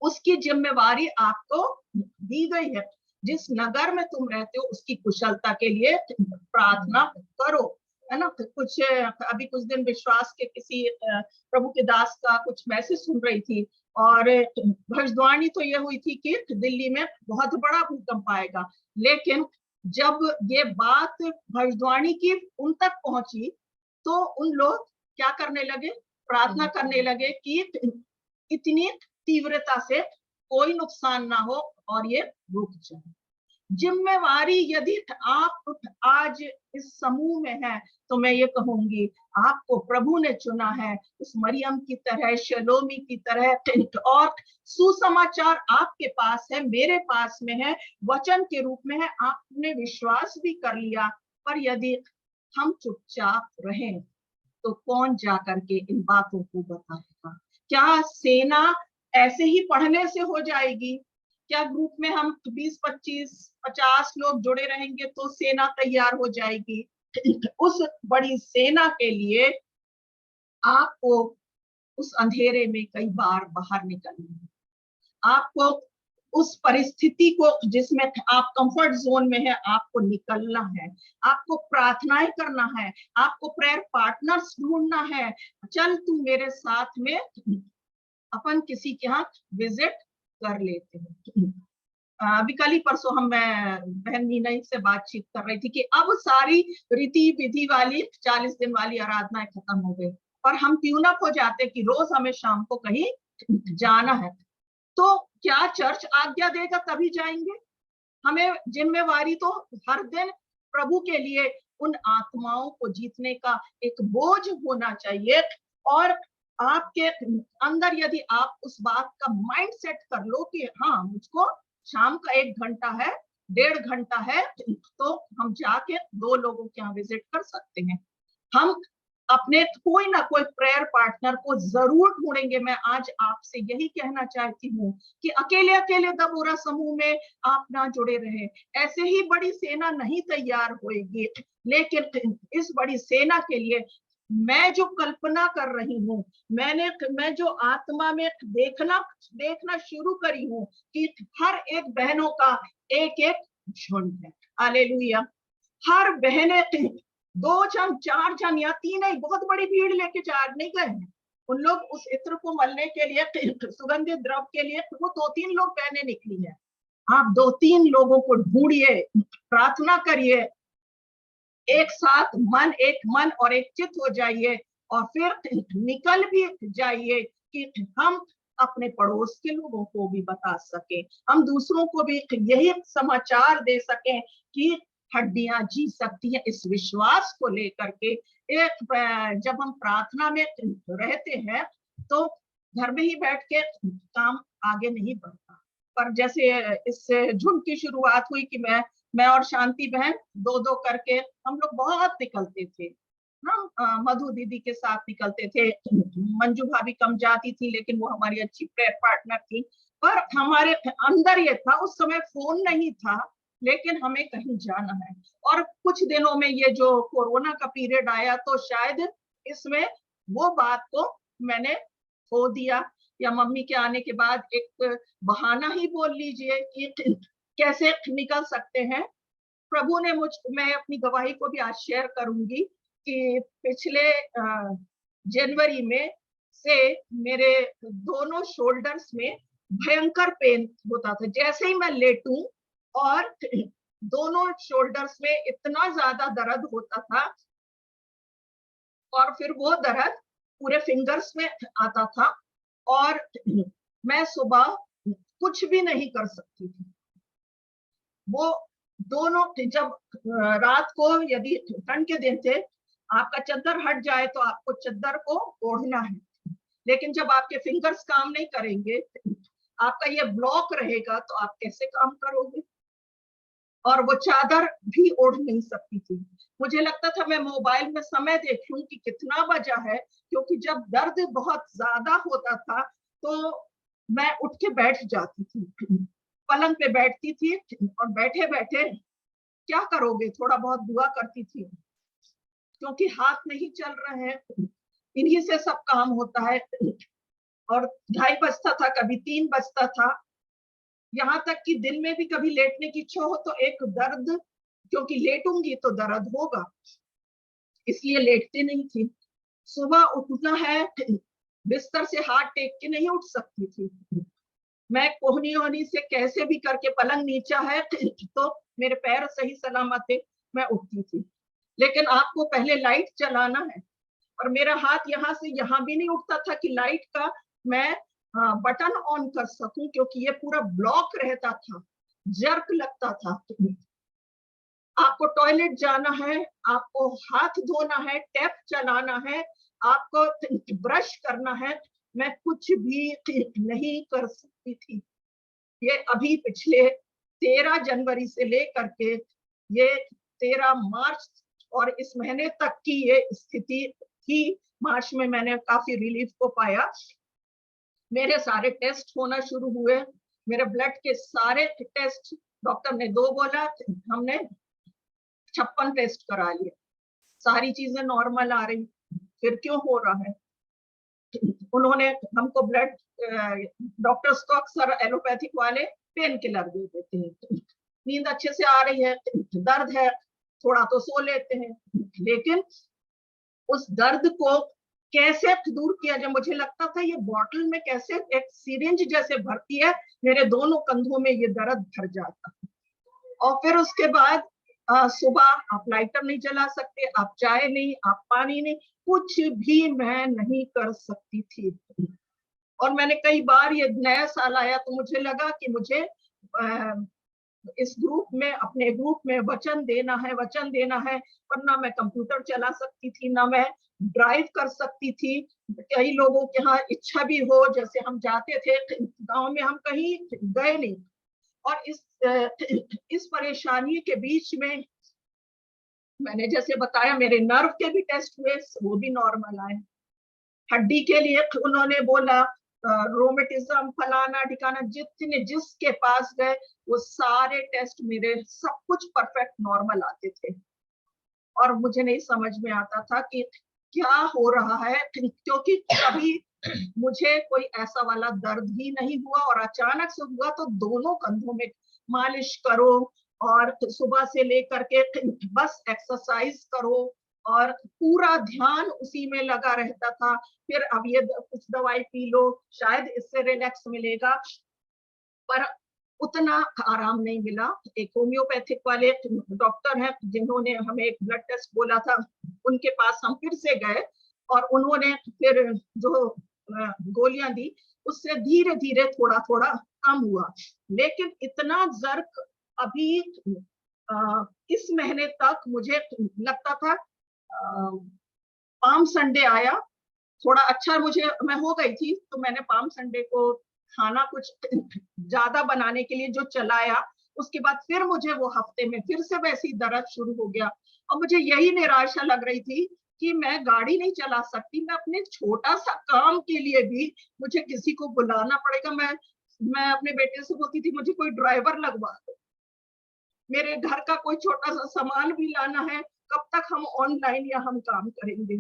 उसकी जिम्मेवारी आपको दी गई है। जिस नगर में तुम रहते हो उसकी कुशलता के लिए प्रार्थना करो, है ना। अभी कुछ दिन विश्वास के किसी प्रभु के दास का कुछ मैसेज सुन रही थी और भविष्यवाणी तो ये हुई थी कि दिल्ली में बहुत बड़ा भूकंप आएगा। लेकिन जब ये बात भविष्यवाणी की उन तक पहुंची तो उन लोग क्या करने लगे, प्रार्थना करने लगे कि इतनी तीव्रता से कोई नुकसान ना हो और ये रुक जाए। जिम्मेवारी यदि आप आज इस समूह में हैं तो मैं ये कहूंगी आपको प्रभु ने चुना है उस मरियम की तरह, शलोमी की तरह। और सुसमाचार आपके पास है, मेरे पास में है, वचन के रूप में है, आपने विश्वास भी कर लिया। पर यदि हम चुपचाप रहें तो कौन जा करके इन बातों को बताएगा। क्या सेना ऐसे ही पढ़ने से हो जाएगी? क्या ग्रुप में हम 20, 25, 50 लोग जुड़े रहेंगे तो सेना तैयार हो जाएगी? उस बड़ी सेना के लिए आपको उस अंधेरे में कई बार बाहर निकलना है। आपको उस परिस्थिति को जिसमें आप कंफर्ट जोन में है आपको निकलना है। आपको प्रार्थनाएं करना है, आपको प्रेयर पार्टनर्स ढूंढना है। चल तू मेरे साथ में, अपन किसी के यहाँ विजिट कर लेते हैं। अभी कल ही परसों हम बहन मीना से बातचीत कर रही थी कि अब सारी रीति विधि वाली 40 दिन वाली आराधनाएं खत्म हो गई और हम ट्यून अप हो जाते कि रोज हमें शाम को कहीं जाना है। तो क्या चर्च आज्ञा देगा तभी जाएंगे? हमें जिम्मेवारी तो हर दिन प्रभु के लिए उन आत्माओं को जीतने का एक बोझ होना चाहिए। और आपके अंदर यदि आप उस बात का माइंड सेट कर लो कि हाँ, मुझको शाम का 1 घंटा है, 1.5 घंटा है, तो हम जाके 2 लोगों के यहाँ विजिट कर सकते हैं। हम अपने कोई ना कोई प्रेयर पार्टनर को जरूर ढूंढेंगे। मैं आज आपसे यही कहना चाहती हूँ कि अकेले अकेले दबोरा समूह में आप ना जुड़े रहे। ऐसे ही बड़ी सेना नहीं तैयार होगी, लेकिन इस बड़ी सेना के लिए मैं जो कल्पना कर रही हूँ, मैं जो आत्मा में देखना शुरू करी हूँ कि हर एक बहनों का एक एक झुंड है। हालेलुया। हर बहने 2 जन, 4 जन या 3 ही बहुत बड़ी भीड़ लेके जा नहीं गए हैं। उन लोग उस इत्र को मलने के लिए, सुगंधित द्रव के लिए, वो 2-3 लोग बहने निकली है। आप 2-3 लोगों को ढूंढिए, प्रार्थना करिए, एक साथ एक मन और एक चित्त हो जाइए और फिर निकल भी जाइए कि हम अपने पड़ोस के लोगों को भी बता सके, हम दूसरों को भी यही समाचार दे सकें कि हड्डियां जी सकती हैं। इस विश्वास को लेकर के जब हम प्रार्थना में रहते हैं तो घर में ही बैठ के काम आगे नहीं बढ़ता। पर जैसे इस झुंड की शुरुआत हुई कि मैं और शांति बहन 2-2 करके हम लोग बहुत निकलते थे। हम मधु दीदी के साथ निकलते थे, मंजू भाभी कम जाती थी लेकिन वो हमारी अच्छी प्रेयर पार्टनर थी। पर हमारे अंदर ये था, उस समय फोन नहीं था, लेकिन हमें कहीं जाना है। और कुछ दिनों में ये जो कोरोना का पीरियड आया तो शायद इसमें वो बात को मैंने खो दिया, या मम्मी के आने के बाद एक बहाना ही बोल लीजिए कि कैसे निकल सकते हैं। प्रभु ने मैं अपनी गवाही को भी आज शेयर करूंगी कि पिछले जनवरी में से मेरे दोनों शोल्डर्स में भयंकर पेन होता था। जैसे ही मैं लेटूं और दोनों शोल्डर्स में इतना ज्यादा दर्द होता था, और फिर वो दर्द पूरे फिंगर्स में आता था और मैं सुबह कुछ भी नहीं कर सकती थी। वो दोनों, जब रात को यदि ठंड के दिन थे, आपका चद्दर हट जाए तो आपको चद्दर को ओढ़ना है, लेकिन जब आपके फिंगर्स काम नहीं करेंगे, आपका ये ब्लॉक रहेगा, तो आप कैसे काम करोगे? और वो चादर भी ओढ़ नहीं सकती थी। मुझे लगता था मैं मोबाइल में समय देखूं कि कितना बजा है, क्योंकि जब दर्द बहुत ज्यादा होता था तो मैं उठ के बैठ जाती थी, पलंग पे बैठती थी और बैठे बैठे क्या करोगे, थोड़ा बहुत दुआ करती थी, क्योंकि हाथ नहीं चल रहे हैं, इन्हीं से सब काम होता है। और 2:30 बजता था, कभी 3 बजता था, यहाँ तक कि दिन में भी कभी लेटने की इच्छा हो तो एक दर्द, क्योंकि लेटूंगी तो दर्द होगा, इसलिए लेटती नहीं थी। सुबह उठना है, बिस्तर से हाथ टेक के नहीं उठ सकती थी। मैं कोहनी से कैसे भी करके, पलंग नीचा है तो मेरे पैर सही सलामत थे, मैं उठती थी। लेकिन आपको पहले लाइट चलाना है, और मेरा हाथ यहाँ से यहाँ भी नहीं उठता था कि लाइट का मैं बटन ऑन कर सकूं, क्योंकि ये पूरा ब्लॉक रहता था, जर्क लगता था। आपको टॉयलेट जाना है, आपको हाथ धोना है, टैप चलाना है, आपको ब्रश करना है, मैं कुछ भी नहीं कर सकती थी। ये अभी पिछले 13 जनवरी से लेकर के ये 13 मार्च और इस महीने तक की ये स्थिति थी। मार्च में मैंने काफी रिलीफ को पाया, मेरे सारे टेस्ट होना शुरू हुए, मेरे ब्लड के सारे टेस्ट, डॉक्टर ने 2 बोला, हमने 56 टेस्ट करा लिए, सारी चीजें नॉर्मल आ रही, फिर क्यों हो रहा है? उन्होंने हमको ब्लड, डॉक्टर्स को अक्सर एलोपैथिक वाले पेन किलर दे देते हैं, नींद अच्छे से आ रही है, दर्द है, थोड़ा तो सो लेते हैं, लेकिन उस दर्द को कैसे दूर किया जाए? मुझे लगता था ये बॉटल में कैसे एक सिरिंज जैसे भरती है, मेरे दोनों कंधों में ये दर्द भर जाता। और फिर उसके बाद सुबह आप लाइटर नहीं जला सकते, आप चाय नहीं, आप पानी नहीं, कुछ भी मैं नहीं कर सकती थी। और मैंने कई बार, ये नया साल आया तो मुझे लगा कि मुझे इस ग्रुप में, अपने ग्रुप में वचन देना है, वचन देना है। पर ना मैं कंप्यूटर चला सकती थी, ना मैं ड्राइव कर सकती थी। कई लोगों के यहाँ इच्छा भी हो, जैसे हम जाते थे गांव में, हम कहीं गए नहीं। और इस परेशानी के बीच में मैंने जैसे बताया, मेरे नर्व के भी टेस्ट हुए, वो भी नॉर्मल आए। हड्डी के लिए उन्होंने बोला रोमेटिज्म, फलाना ठिकाना, जितने जिसके पास गए वो सारे टेस्ट मेरे सब कुछ परफेक्ट नॉर्मल आते थे। और मुझे नहीं समझ में आता था कि क्या हो रहा है, क्योंकि कभी मुझे कोई ऐसा वाला दर्द ही नहीं हुआ। और अचानक से हुआ तो दोनों कंधों में मालिश करो, और सुबह से लेकर के बस एक्सरसाइज करो, और पूरा ध्यान उसी में लगा रहता था। फिर अब ये कुछ दवाई पी लो, शायद इससे रिलैक्स मिलेगा, पर उतना आराम नहीं मिला। एक होम्योपैथिक वाले डॉक्टर हैं जिन्होंने हमें एक ब्लड टेस्ट बोला था, उनके पास हम फिर से गए, और उन्होंने फिर जो गोलियां दी, उससे धीरे धीरे थोड़ा थोड़ा कम हुआ। लेकिन इतना जर्क अभी इस महीने तक मुझे लगता था, पाम संडे आया, थोड़ा अच्छा मुझे, मैं हो गई थी, तो मैंने पाम संडे को खाना कुछ ज्यादा बनाने के लिए जो चलाया, उसके बाद फिर मुझे वो हफ्ते में फिर से वैसी दर्द शुरू हो गया। और मुझे यही निराशा लग रही थी कि मैं गाड़ी नहीं चला सकती, मैं अपने छोटा सा काम के लिए भी मुझे किसी को बुलाना पड़ेगा। मैं अपने बेटे से बोलती थी, मुझे कोई ड्राइवर लगवा दो, मेरे घर का कोई छोटा सा सामान भी लाना है, कब तक हम ऑनलाइन या हम काम करेंगे।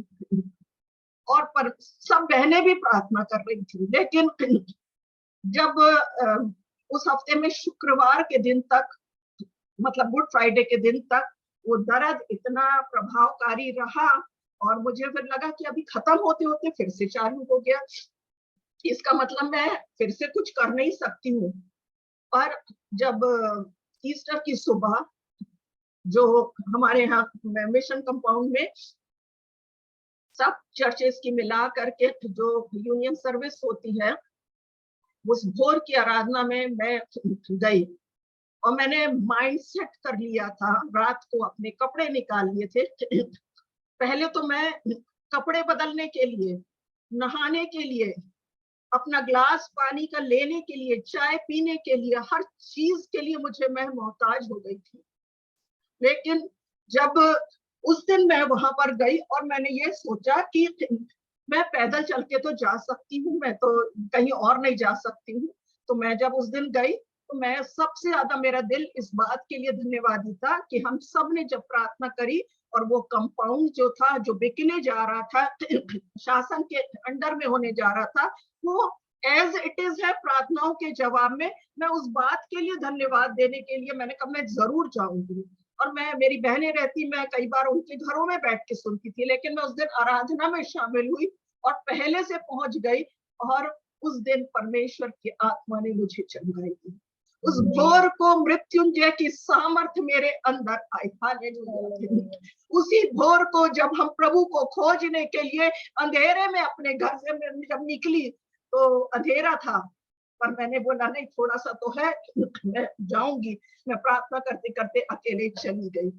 और पर सब बहनें भी प्रार्थना कर रही थी। लेकिन जब उस हफ्ते में शुक्रवार के दिन तक, मतलब गुड फ्राइडे के दिन तक, वो दर्द इतना प्रभावकारी रहा, और मुझे फिर लगा कि अभी खत्म होते होते फिर से चालू हो गया, इसका मतलब मैं फिर से कुछ कर नहीं सकती हूँ। पर जब ईस्टर की सुबह, जो हमारे यहाँ मिशन कंपाउंड में सब चर्चेस की मिला करके जो यूनियन सर्विस होती है, उस भोर की आराधना में मैं गई, और मैंने माइंड सेट कर लिया था, रात को अपने कपड़े निकाल लिए थे। पहले तो मैं कपड़े बदलने के लिए, नहाने के लिए, अपना ग्लास पानी का लेने के लिए, चाय पीने के लिए, हर चीज के लिए मैं मोहताज हो गई थी। लेकिन जब उस दिन मैं वहां पर गई और मैंने ये सोचा कि मैं पैदल चल के तो जा सकती हूँ, मैं तो कहीं और नहीं जा सकती हूँ। तो मैं जब उस दिन गई तो मैं सबसे ज्यादा, मेरा दिल इस बात के लिए धन्यवादी था कि हम सब ने जब प्रार्थना करी, और वो कंपाउंड जो था, जो बिकने जा रहा था, शासन के अंडर में होने जा रहा था, वो एज इट इज है प्रार्थनाओं के जवाब में। मैं उस बात के लिए धन्यवाद देने के लिए मैंने कहा मैं जरूर जाऊंगी। और मेरी बहनें रहती, मैं कई बार उनके घरों में बैठ के सुनती थी, लेकिन मैं उस दिन आराधना में शामिल हुई और पहले से पहुंच गई, और उस दिन परमेश्वर की आत्मा ने मुझे चंगाई दी। उस भोर को मृत्युंजय की सामर्थ मेरे अंदर आई। हालेलुया। उसी भोर को जब हम प्रभु को खोजने के लिए अंधेरे में अपने घर से जब निकली, तो अंधेरा था, पर मैंने बोला नहीं, थोड़ा सा तो है, मैं जाऊंगी। मैं प्रार्थना करते करते अकेले चली गई,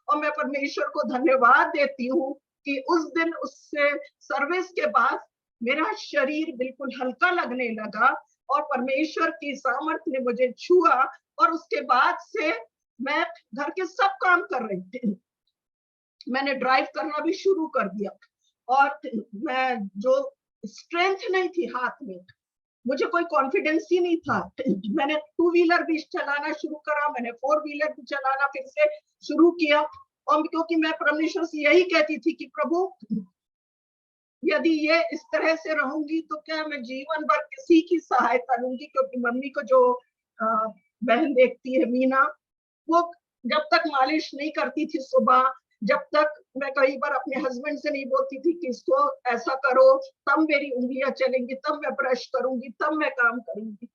और मैं परमेश्वर को धन्यवाद देती हूँ कि उस दिन, उससे सर्विस के बाद मेरा शरीर बिल्कुल हल्का लगने लगा, और परमेश्वर की सामर्थ्य ने मुझे छुआ, और उसके बाद से मैं घर के सब काम कर रही थी। मैंने ड्राइव करना भी शुरू कर दिया, और मैं जो स्ट्रेंथ नहीं थी हाथ में, मुझे कोई कॉन्फिडेंस ही नहीं था। मैंने 2 व्हीलर भी चलाना शुरू करा, मैंने 4 व्हीलर भी चलाना फिर से शुरू किया, और क्योंकि मैं परमेश्वर से यही कहती थी कि प्रभु, यदि ये इस तरह से रहूंगी तो क्या मैं जीवन भर किसी की सहायता लूंगी। क्योंकि मम्मी को जो बहन देखती है मीना, वो जब तक मालिश नहीं करती थी सुबह, जब तक मैं कई बार अपने हस्बैंड से नहीं बोलती थी कि इसको ऐसा करो, तब मेरी उंगलियां चलेंगी, तब मैं ब्रश करूंगी, तब मैं काम करूंगी।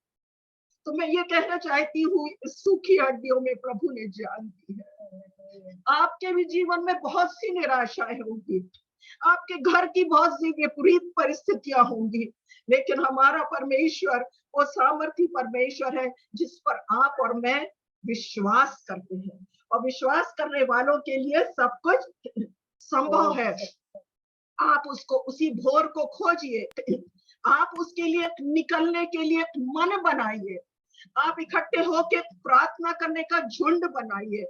तो मैं ये कहना चाहती हूँ, इस सूखी हड्डियों में प्रभु ने जान दी है। आपके भी जीवन में बहुत सी निराशाएं होंगी, आपके घर की बहुत सी विपरीत परिस्थितियां होंगी, लेकिन हमारा परमेश्वर वो सामर्थी परमेश्वर है जिस पर आप और मैं विश्वास करते हैं, और विश्वास करने वालों के लिए सब कुछ संभव है। आप उसको उसी भोर को खोजिए, आप उसके लिए निकलने के लिए मन बनाइए, आप इकट्ठे होकर प्रार्थना करने का झुंड बनाइए।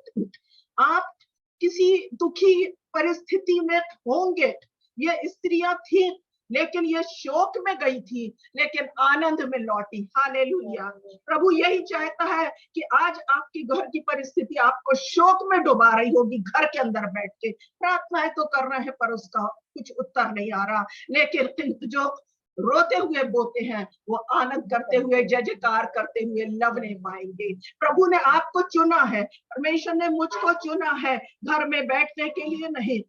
आप किसी दुखी परिस्थिति में होंगे, ये स्त्रियां थी लेकिन ये शोक में गई थी लेकिन आनंद में लौटी। हालेलुया। प्रभु यही चाहता है कि आज आपकी घर की परिस्थिति आपको शोक में डुबा रही होगी, घर के अंदर बैठ के प्रार्थनाएं तो कर रहे हैं पर उसका कुछ उत्तर नहीं आ रहा, लेकिन जो रोते हुए बोते हैं वो आनंद करते हुए जय जयकार करते हुए लवने पाएंगे। प्रभु ने आपको चुना है, परमेश्वर ने मुझको चुना है घर में बैठने के लिए नहीं,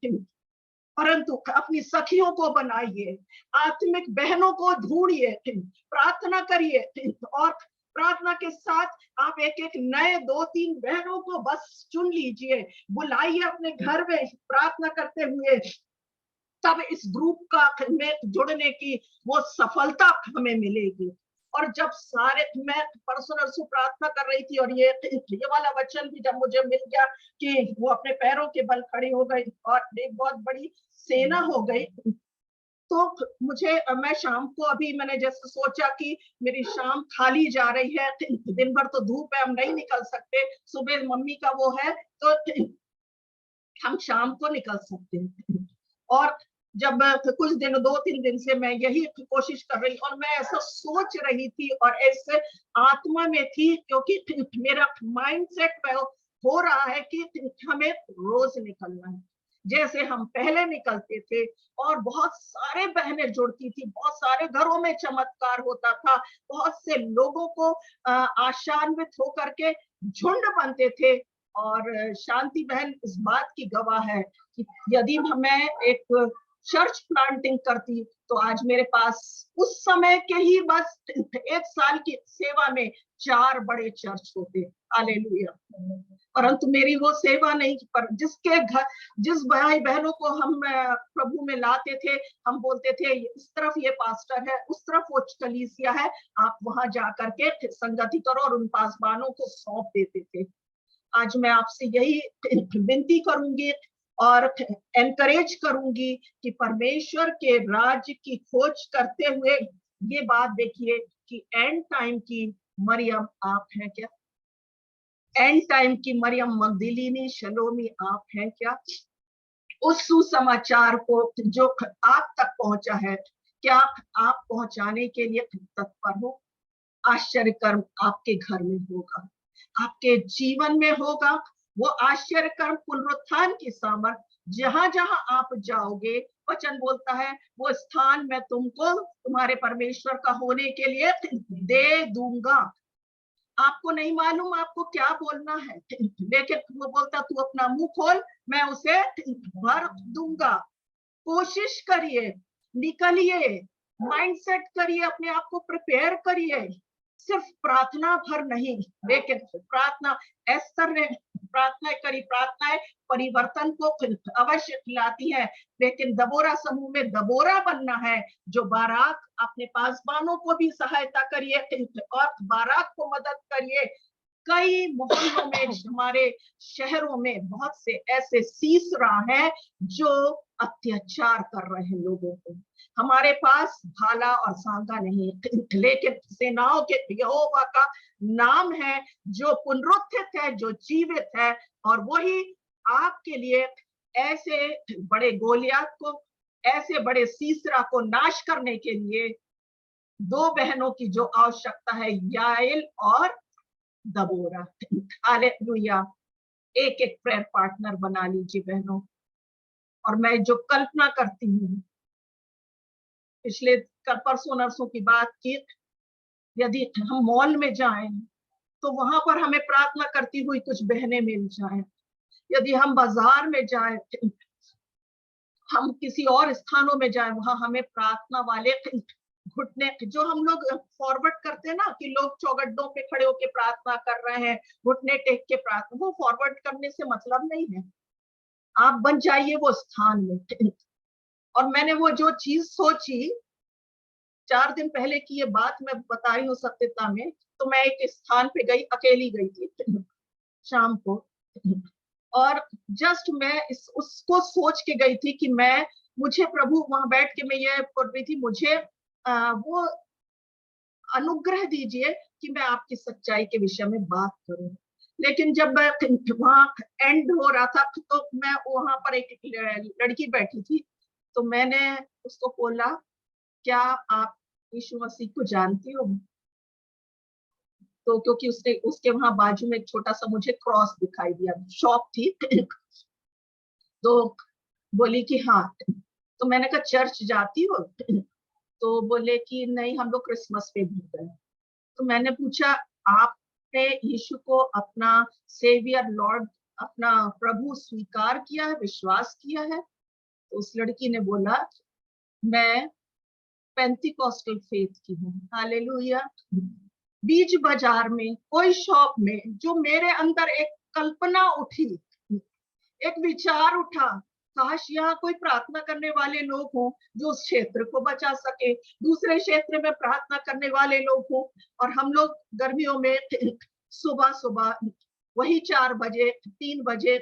परंतु अपनी सखियों को बनाइए, आत्मिक बहनों को ढूंढिए, प्रार्थना करिए, और प्रार्थना के साथ आप एक एक नए 2-3 बहनों को बस चुन लीजिए, बुलाइए अपने घर में प्रार्थना करते हुए, तब इस ग्रुप का में जुड़ने की वो सफलता हमें मिलेगी। और जब सारे, मैं परसों प्रार्थना कर रही थी और ये वाला वचन भी जब मुझे मिल गया कि वो अपने पैरों के बल खड़ी हो गई और एक बहुत बड़ी सेना हो गई, तो मुझे, मैं शाम को अभी मैंने जैसे सोचा कि मेरी शाम खाली जा रही है, दिन भर तो धूप है, हम नहीं निकल सकते, सुबह मम्मी का वो है तो हम शाम को निकल सकते हैं। और जब कुछ दिन 2-3 दिन से मैं यही कोशिश कर रही और मैं ऐसा सोच रही थी और ऐसे आत्मा में थी, क्योंकि मेरा माइंडसेट हो रहा है कि हमें रोज निकलना है जैसे हम पहले निकलते थे, और बहुत सारे बहनें जुड़ती थी, बहुत सारे घरों में चमत्कार होता था, बहुत से लोगों को आशान्वित होकर के झुंड बनते थे। और शांति बहन इस बात की गवाह है कि यदि मैं एक चर्च प्लांटिंग करती तो आज मेरे पास उस समय के ही बस 1 साल की सेवा में 4 बड़े चर्च होते। हालेलुया। परंतु मेरी वो सेवा नहीं, पर जिसके घर, जिस भाई बहनों को हम प्रभु में लाते थे, हम बोलते थे इस तरफ ये पास्टर है, उस तरफ वो कलीसिया है, आप वहां जाकर के संगति करो, और उन पासबानों को सौंप देते थे। आज मैं आपसे यही विनती करूंगी और एनकरेज करूंगी कि परमेश्वर के राज्य की खोज करते हुए ये बात देखिए कि एंड टाइम की मरियम आप हैं क्या? एंड टाइम की मरियम मगदलीनी शलोमी आप हैं क्या? उस सुसमाचार को जो आप तक पहुंचा है, क्या आप पहुंचाने के लिए तत्पर हो? आश्चर्य कर्म आपके घर में होगा, आपके जीवन में होगा। वो आश्चर्य कर्म पुनरुत्थान की सामर्थ, जहां जहां आप जाओगे, वचन बोलता है वो स्थान मैं तुमको तुम्हारे परमेश्वर का होने के लिए दे दूंगा। आपको नहीं मालूम आपको क्या बोलना है, लेकिन वो बोलता तू अपना मुंह खोल, मैं उसे भर दूंगा। कोशिश करिए, निकलिए, माइंडसेट करिए, अपने आप को प्रिपेयर करिए। सिर्फ प्रार्थना भर नहीं, लेकिन प्रार्थना, एस्तर ने प्रार्थनाएं करी, प्रार्थनाएं परिवर्तन को अवश्य लाती है, लेकिन दबोरा समूह में दबोरा बनना है, जो बाराक, अपने पासबानों को भी सहायता करिए और बाराक को मदद करिए। कई मोहल्लों में, हमारे शहरों में बहुत से ऐसे सीसरा हैं जो अत्याचार कर रहे हैं लोगों को। हमारे पास भाला और सांगा नहीं, लेकिन सेनाओं के यहोवा का नाम है जो पुनरुत्थित है, जो जीवित है, और वही आपके लिए ऐसे बड़े गोलियत को, ऐसे बड़े सीसरा को नाश करने के लिए 2 बहनों की जो आवश्यकता है, याएल और दबोरा। हालेलुया। एक एक प्रेयर पार्टनर बना लीजिए बहनों। और मैं जो कल्पना करती हूँ, पिछले परसों नरसों की बात की, यदि हम मॉल में जाएं तो वहां पर हमें प्रार्थना करती हुई कुछ बहनें मिल जाएं, यदि हम बाजार में जाएं, हम किसी और स्थानों में जाएं, वहां हमें प्रार्थना वाले घुटने, जो हम लोग फॉरवर्ड करते हैं ना कि लोग चौगड्डों पे खड़े होके प्रार्थना कर रहे हैं, घुटने टेक के प्रार्थना, वो फॉरवर्ड करने से मतलब नहीं है। आप बन जाइए वो स्थान में, और मैंने वो जो चीज सोची, 4 दिन पहले की ये बात मैं बता रही हूँ सत्यता में, तो मैं एक स्थान पे गई, अकेली गई थी शाम को, और जस्ट मैं उसको सोच के गई थी कि मुझे प्रभु, वहां बैठ के मैं ये पढ़ रही थी, मुझे वो अनुग्रह दीजिए कि मैं आपकी सच्चाई के विषय में बात करूं। लेकिन जब मैं वहां एंड हो रहा था, तो मैं वहां पर एक लड़की बैठी थी, तो मैंने उसको बोला, क्या आप यीशु मसीह को जानती हो? तो क्योंकि उसके वहां बाजू में एक छोटा सा मुझे क्रॉस दिखाई दिया, शॉप थी तो बोली कि हाँ। तो मैंने कहा चर्च जाती हो? तो बोले कि नहीं, हम लोग क्रिसमस पे भी गए। तो मैंने पूछा, आपने यीशु को अपना सेवियर लॉर्ड, अपना प्रभु स्वीकार किया है, विश्वास किया है? तो उस लड़की ने बोला, मैं पेंटिकॉस्टल फेथ की हूँ। हालेलुया। बीच बाजार में कोई शॉप में जो मेरे अंदर एक कल्पना उठी, एक विचार उठा, काश यहाँ कोई प्रार्थना करने वाले लोग हों जो उस क्षेत्र को बचा सके, दूसरे क्षेत्र में प्रार्थना करने वाले लोग हों। और हम लोग गर्मियों में सुबह सुबह वही 4 बजे 3 बजे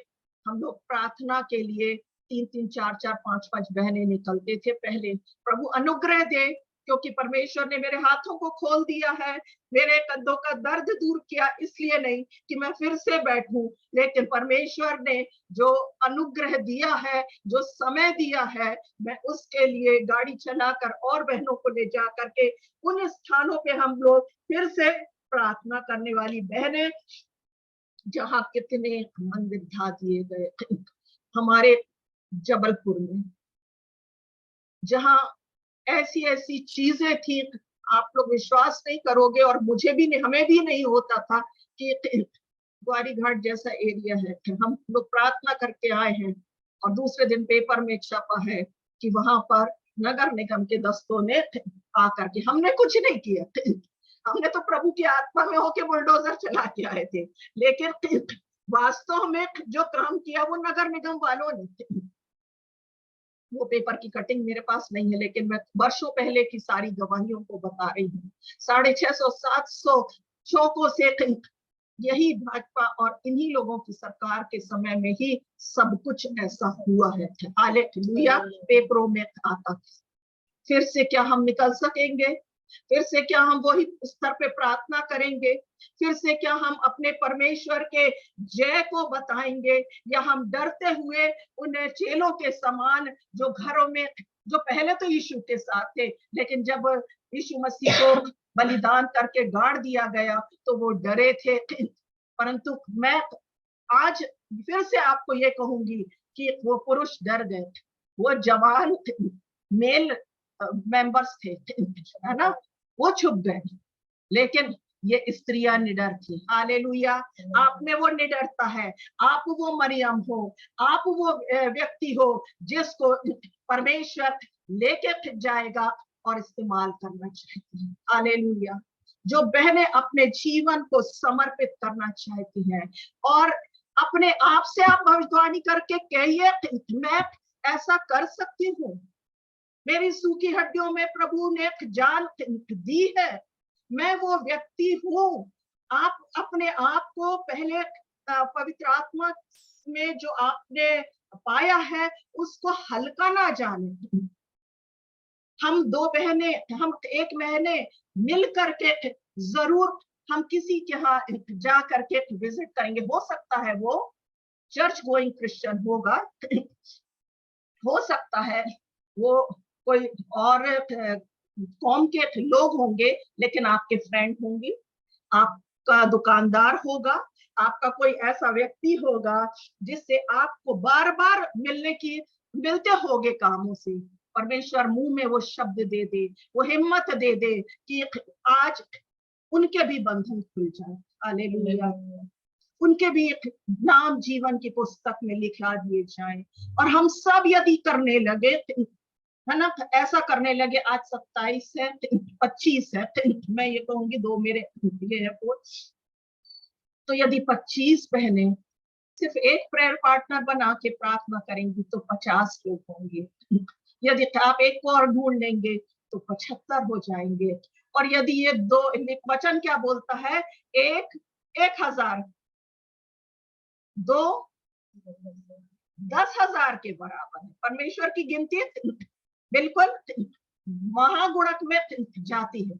हम लोग प्रार्थना के लिए 3-3 4-4 5-5 बहनें निकलते थे। पहले प्रभु अनुग्रह दे, क्योंकि परमेश्वर ने मेरे हाथों को खोल दिया है, मेरे कंधों का दर्द दूर किया, इसलिए नहीं कि मैं फिर से बैठूं, लेकिन परमेश्वर ने जो अनुग्रह दिया है, जो समय दिया है, मैं उसके लिए गाड़ी चलाकर और बहनों को ले जा करके उन स्थानों पे हम लोग फिर से प्रार्थना करने वाली बहनें, जहां कितने मंदिर ढा दिए गए हमारे जबलपुर में, जहां ऐसी ऐसी चीजें थी, आप लोग विश्वास नहीं करोगे, और मुझे भी नहीं, हमें भी नहीं होता था कि ग्वारी घाट जैसा एरिया है। हम लोग प्रार्थना करके आए हैं और दूसरे दिन पेपर में छपा है कि वहां पर नगर निगम के दस्तों ने आकर के, हमने कुछ नहीं किया, हमने तो प्रभु की आत्मा में होके बुलडोजर चला के आए थे, लेकिन वास्तव में जो काम किया वो नगर निगम वालों ने। वो पेपर की कटिंग मेरे पास नहीं है, लेकिन मैं वर्षों पहले की सारी गवाहियों को बता रही हूँ। 650-700 चौकों से यही भाजपा और इन्हीं लोगों की सरकार के समय में ही सब कुछ ऐसा हुआ है। हालेलुया। पेपरों में आता। फिर से क्या हम निकल सकेंगे? फिर से क्या हम वही स्तर पे प्रार्थना करेंगे? फिर से क्या हम अपने परमेश्वर के जय को बताएंगे, या हम डरते हुए उन चेलों के समान जो घरों में, जो पहले तो यीशु के साथ थे, लेकिन जब यीशु मसीह को बलिदान करके गाड़ दिया गया तो वो डरे थे। परंतु मैं आज फिर से आपको ये कहूंगी कि वो पुरुष डर गए, वो जवान मेल मेंबर्स थे, है ना, वो छुप गए, लेकिन ये स्त्रियां निडर थी। हालेलुया। आप में वो निडरता है, आप वो मरियम हो, आप वो व्यक्ति हो जिसको परमेश्वर लेके जाएगा और इस्तेमाल करना चाहती है। हालेलुया। जो बहनें अपने जीवन को समर्पित करना चाहती हैं और अपने आप से आप भविष्यवाणी करके कहिए, मैं ऐसा कर सकती हूँ, मेरी सूखी हड्डियों में प्रभु ने जान दी है, मैं वो व्यक्ति हूँ। आप अपने आप को पहले पवित्र आत्मा में जो आपने पाया है उसको हल्का ना जाने। हम 2 बहनें, हम 1 महीने मिल करके जरूर हम किसी के यहाँ जा करके विजिट करेंगे। हो सकता है वो चर्च गोइंग क्रिश्चियन होगा, हो सकता है वो कोई और कौम के लोग होंगे, लेकिन आपके फ्रेंड होंगे, आपका दुकानदार होगा, आपका कोई ऐसा व्यक्ति होगा जिससे आपको बार बार मिलते होगे कामों से। परमेश्वर मुंह में वो शब्द दे दे, वो हिम्मत दे दे कि आज उनके भी बंधन खुल जाए। हालेलुया। उनके भी एक नाम जीवन की पुस्तक में लिखा दिए जाए, और हम सब यदि करने लगे, है ना, ऐसा करने लगे। आज 27 है, 25 है, मैं ये कहूंगी 2 मेरे ये है तो यदि 25 बहने सिर्फ एक प्रेयर पार्टनर बना के प्रार्थना करेंगी तो 50 लोग होंगे। यदि आप एक को और ढूंढ लेंगे तो 75 हो जाएंगे। और यदि ये दो, वचन क्या बोलता है, एक 1000, दो 10,000 के बराबर है। परमेश्वर की गिनती बिल्कुल महागुणक में जाती है।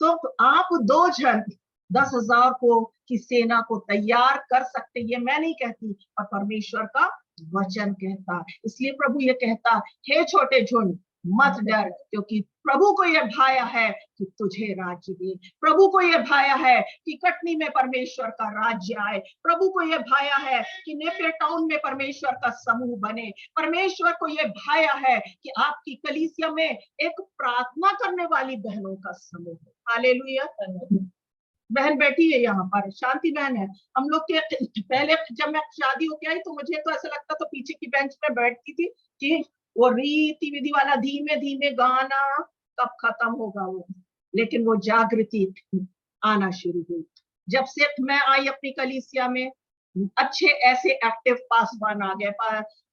तो आप 2 जन 10,000 को की सेना को तैयार कर सकते, ये मैं नहीं कहती, और परमेश्वर का वचन कहता। इसलिए प्रभु ये कहता, हे छोटे झुंड मत डर, क्योंकि प्रभु को यह भाया है कि तुझे राज्य दे। प्रभु को यह भाया है कि कटनी में परमेश्वर का राज्य आए। प्रभु को यह भाया है कि नेपियर टाउन में परमेश्वर का समूह बने। परमेश्वर को यह भाया है कि आपकी कलीसिया में एक प्रार्थना करने वाली बहनों का समूह है। हालेलुया। बहन बैठी है यहाँ पर, शांति बहन है। हम लोग के पहले जब मैं शादी होके आई तो मुझे तो ऐसा लगता था, पीछे की बेंच पे बैठती थी कि वो रीति विधि वाला धीमे धीमे गाना कब खत्म होगा वो, लेकिन वो जागृति आना शुरू हुई जब से मैं आई अपनी कलीसिया में। अच्छे ऐसे एक्टिव पासवान आ गए,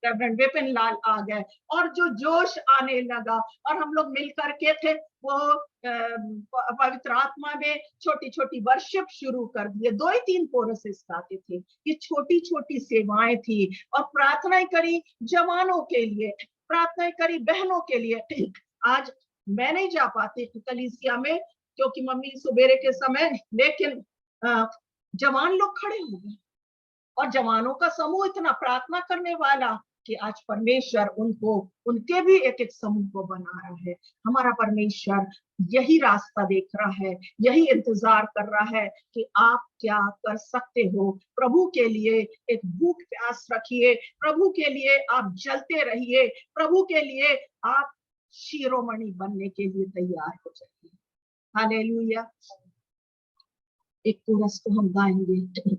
रेवरेंड विपिन लाल आ गए, और जो जोश आने लगा, और हम लोग मिल करके थे वो पवित्र आत्मा में छोटी छोटी वर्शिप शुरू कर दिए। 2 ही 3 कोरसेस गाते थे। ये छोटी छोटी सेवाएं थी, और प्रार्थनाएं करी जवानों के लिए, प्रार्थनाएं करी बहनों के लिए। आज मैं नहीं जा पाती कलीसिया में क्योंकि मम्मी सुबेरे के समय, लेकिन जवान लोग खड़े हो गए, और जवानों का समूह इतना प्रार्थना करने वाला कि आज परमेश्वर उनको, उनके भी एक एक समूह को बना रहा है। हमारा परमेश्वर यही रास्ता देख रहा है, यही इंतजार कर रहा है कि आप क्या कर सकते हो। प्रभु के लिए एक भूख प्यास रखिए, प्रभु के लिए आप जलते रहिए, प्रभु के लिए आप शिरोमणि बनने के लिए तैयार हो जाइए। हालेलुया। एक कोरस को हम गाएंगे,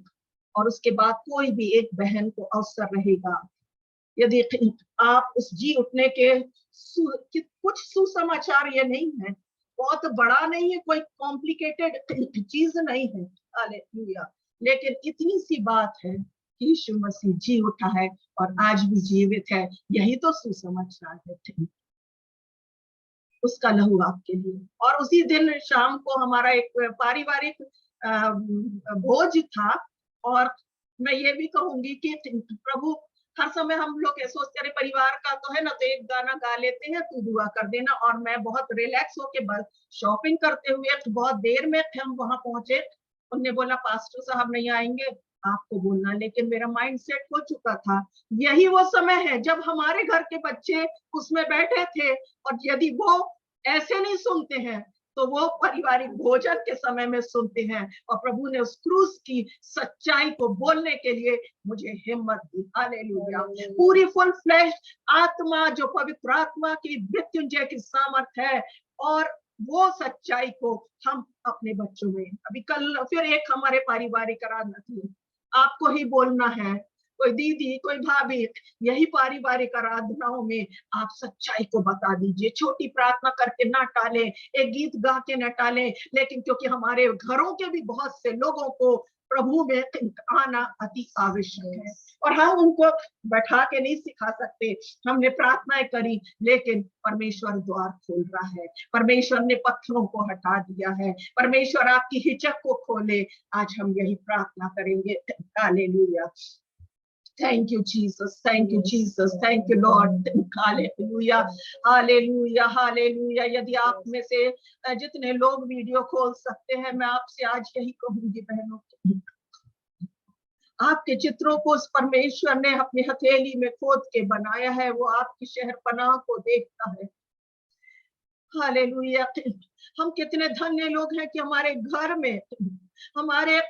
और उसके बाद कोई भी एक बहन को अवसर रहेगा। यदि आप उस जी उठने के कुछ सुसमाचार ये नहीं है, बहुत बड़ा नहीं है, कोई कॉम्प्लिकेटेड चीज नहीं है, हालेलुया, लेकिन इतनी सी बात है कि यीशु मसीह जी उठा है और आज भी जीवित है। यही तो सुसमाचार है, उसका लहू आपके लिए। और उसी दिन शाम को हमारा एक पारिवारिक भोज था, और मैं ये भी कहूंगी कि प्रभु हर समय हम लोग सोचते रहे परिवार का तो है ना, तो एक गाना गा लेते हैं, तू दुआ कर देना। और मैं बहुत रिलैक्स होके बस शॉपिंग करते हुए बहुत देर में हम वहां पहुंचे। उनने बोला पास्टर साहब नहीं आएंगे, आपको बोलना, लेकिन मेरा माइंड सेट हो चुका था। यही वो समय है जब हमारे घर के बच्चे उसमें बैठे थे, और यदि वो ऐसे नहीं सुनते हैं तो वो पारिवारिक भोजन के समय में सुनते हैं। और प्रभु ने उस क्रूस की सच्चाई को बोलने के लिए मुझे हिम्मत दी। हालेलुया। पूरी फुल फ्लैश आत्मा, जो पवित्र आत्मा की मृत्युंजय की सामर्थ है, और वो सच्चाई को हम अपने बच्चों में, अभी कल फिर एक हमारे पारिवारिक आराधना थी, आपको ही बोलना है, कोई दीदी कोई भाभी, यही पारिवारिक आराधनाओं में आप सच्चाई को बता दीजिए। छोटी प्रार्थना करके ना टालें, एक गीत गा के ना टालें, लेकिन क्योंकि हमारे घरों के भी बहुत से लोगों को प्रभु में आना अति आवश्यक है, और हम उनको बैठा के नहीं सिखा सकते। हमने प्रार्थनाएं करी, लेकिन परमेश्वर द्वार खोल रहा है, परमेश्वर ने पत्थरों को हटा दिया है, परमेश्वर आपकी हिचक को खोले। आज हम यही प्रार्थना करेंगे। Hallelujah. Thank you, Jesus. Thank you, Jesus. Thank you, Lord. Hallelujah. Hallelujah. Hallelujah. यदि आप में से जितने लोग वीडियो खोल सकते हैं, मैं आपसे आज यही कहूंगी बहनों, आपके चित्रों को उस परमेश्वर ने अपनी हथेली में खोद के बनाया है, वो आपकी शहरपनाह को देखता है। हालेलुया। हम कितने धन्य लोग हैं कि हमारे घर में, हमारे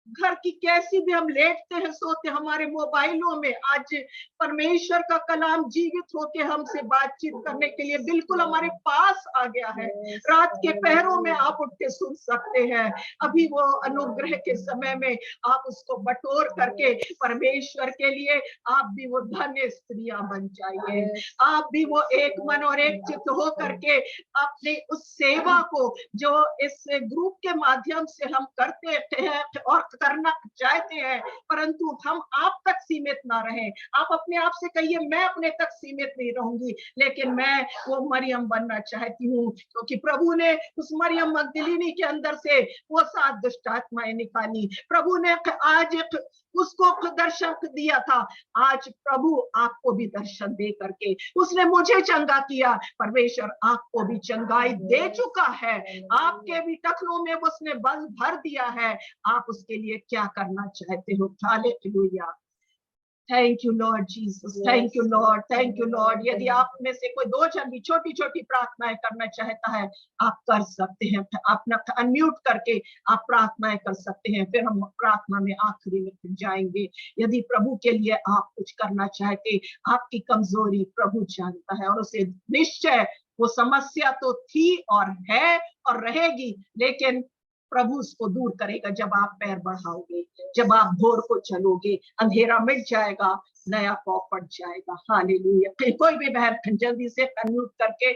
घर की कैसी भी हम लेटते हैं सोते, हमारे मोबाइलों में आज परमेश्वर का कलाम जीवित होके हमसे बातचीत करने के लिए बिल्कुल हमारे पास आ गया है। रात के पहरों में आप उठ के सुन सकते हैं। अभी वो अनुग्रह के समय में आप उसको बटोर करके परमेश्वर के लिए आप भी वो धन्य स्त्रियां बन जाइए। आप भी वो एक मन और एक चित्त हो करके अपनी उस सेवा को जो इस ग्रुप के माध्यम से हम करते हैं और करना चाहते हैं, परंतु हम आप तक सीमित ना रहें। आप अपने आप से कहिए, मैं अपने तक सीमित नहीं रहूंगी, लेकिन मैं वो मरियम बनना चाहती हूँ, क्योंकि प्रभु ने उस मरियम मगदलीनी के अंदर से वो 7 दुष्ट आत्माएं निकाली। प्रभु ने आज उसको दर्शन दिया था, आज प्रभु आपको भी दर्शन दे करके, उसने मुझे चंगा किया, परमेश्वर आपको भी चंगाई दे चुका है। आपके भी टखनों में उसने बल भर दिया है। आप उसके लिए क्या करना चाहते हो? Hallelujah. Thank you Lord Jesus, thank you Lord, thank you Lord. यदि आप में से कोई 2 जन भी छोटी छोटी प्रार्थनाएं करना चाहता है, आप कर सकते हैं। अपना अनम्यूट करके आप प्रार्थनाएं कर सकते हैं, फिर हम प्रार्थना में आखिरी में जाएंगे। यदि प्रभु के लिए आप कुछ करना चाहते, आपकी कमजोरी प्रभु जानता है, और उसे निश्चय वो समस्या तो थी और है और रहेगी, लेकिन प्रभु उसको दूर करेगा जब आप पैर बढ़ाओगे, जब आप भोर को चलोगे, अंधेरा मिट जाएगा, नया पौ फट जाएगा। हालेलुया। कोई भी बहन जल्दी से अनम्यूट करके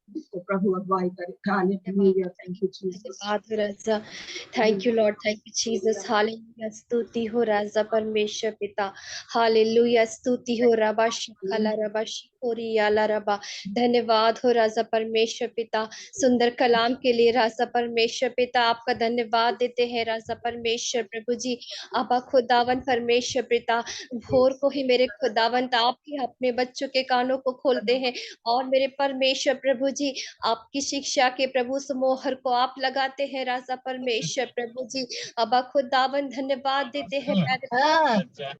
जिसको प्रभु अगुवाई करे। हालेलुया। Thank you Jesus. धन्यवाद राजा, thank you Lord, thank you Jesus. Hallelujah, स्तुति हो राजा परमेश्वर पिता। हालेलुया, स्तुति हो रबा शिखला रबा शिकोरियाला रबा। धन्यवाद हो राजा परमेश्वर पिता, सुंदर कलाम के लिए राजा परमेश्वर पिता आपका धन्यवाद देते हैं राजा परमेश्वर प्रभु जी। आपा खुदावन परमेश्वर पिता, भोर को ही मेरे खुदावन आप ही अपने बच्चों के कानों को खोलते हैं, और मेरे परमेश्वर प्रभु जी आपकी शिक्षा के प्रभु समोहर को आप लगाते हैं राजा परमेश्वर प्रभु जी। अबा खुदावन धन्यवाद देते हैं प्यारे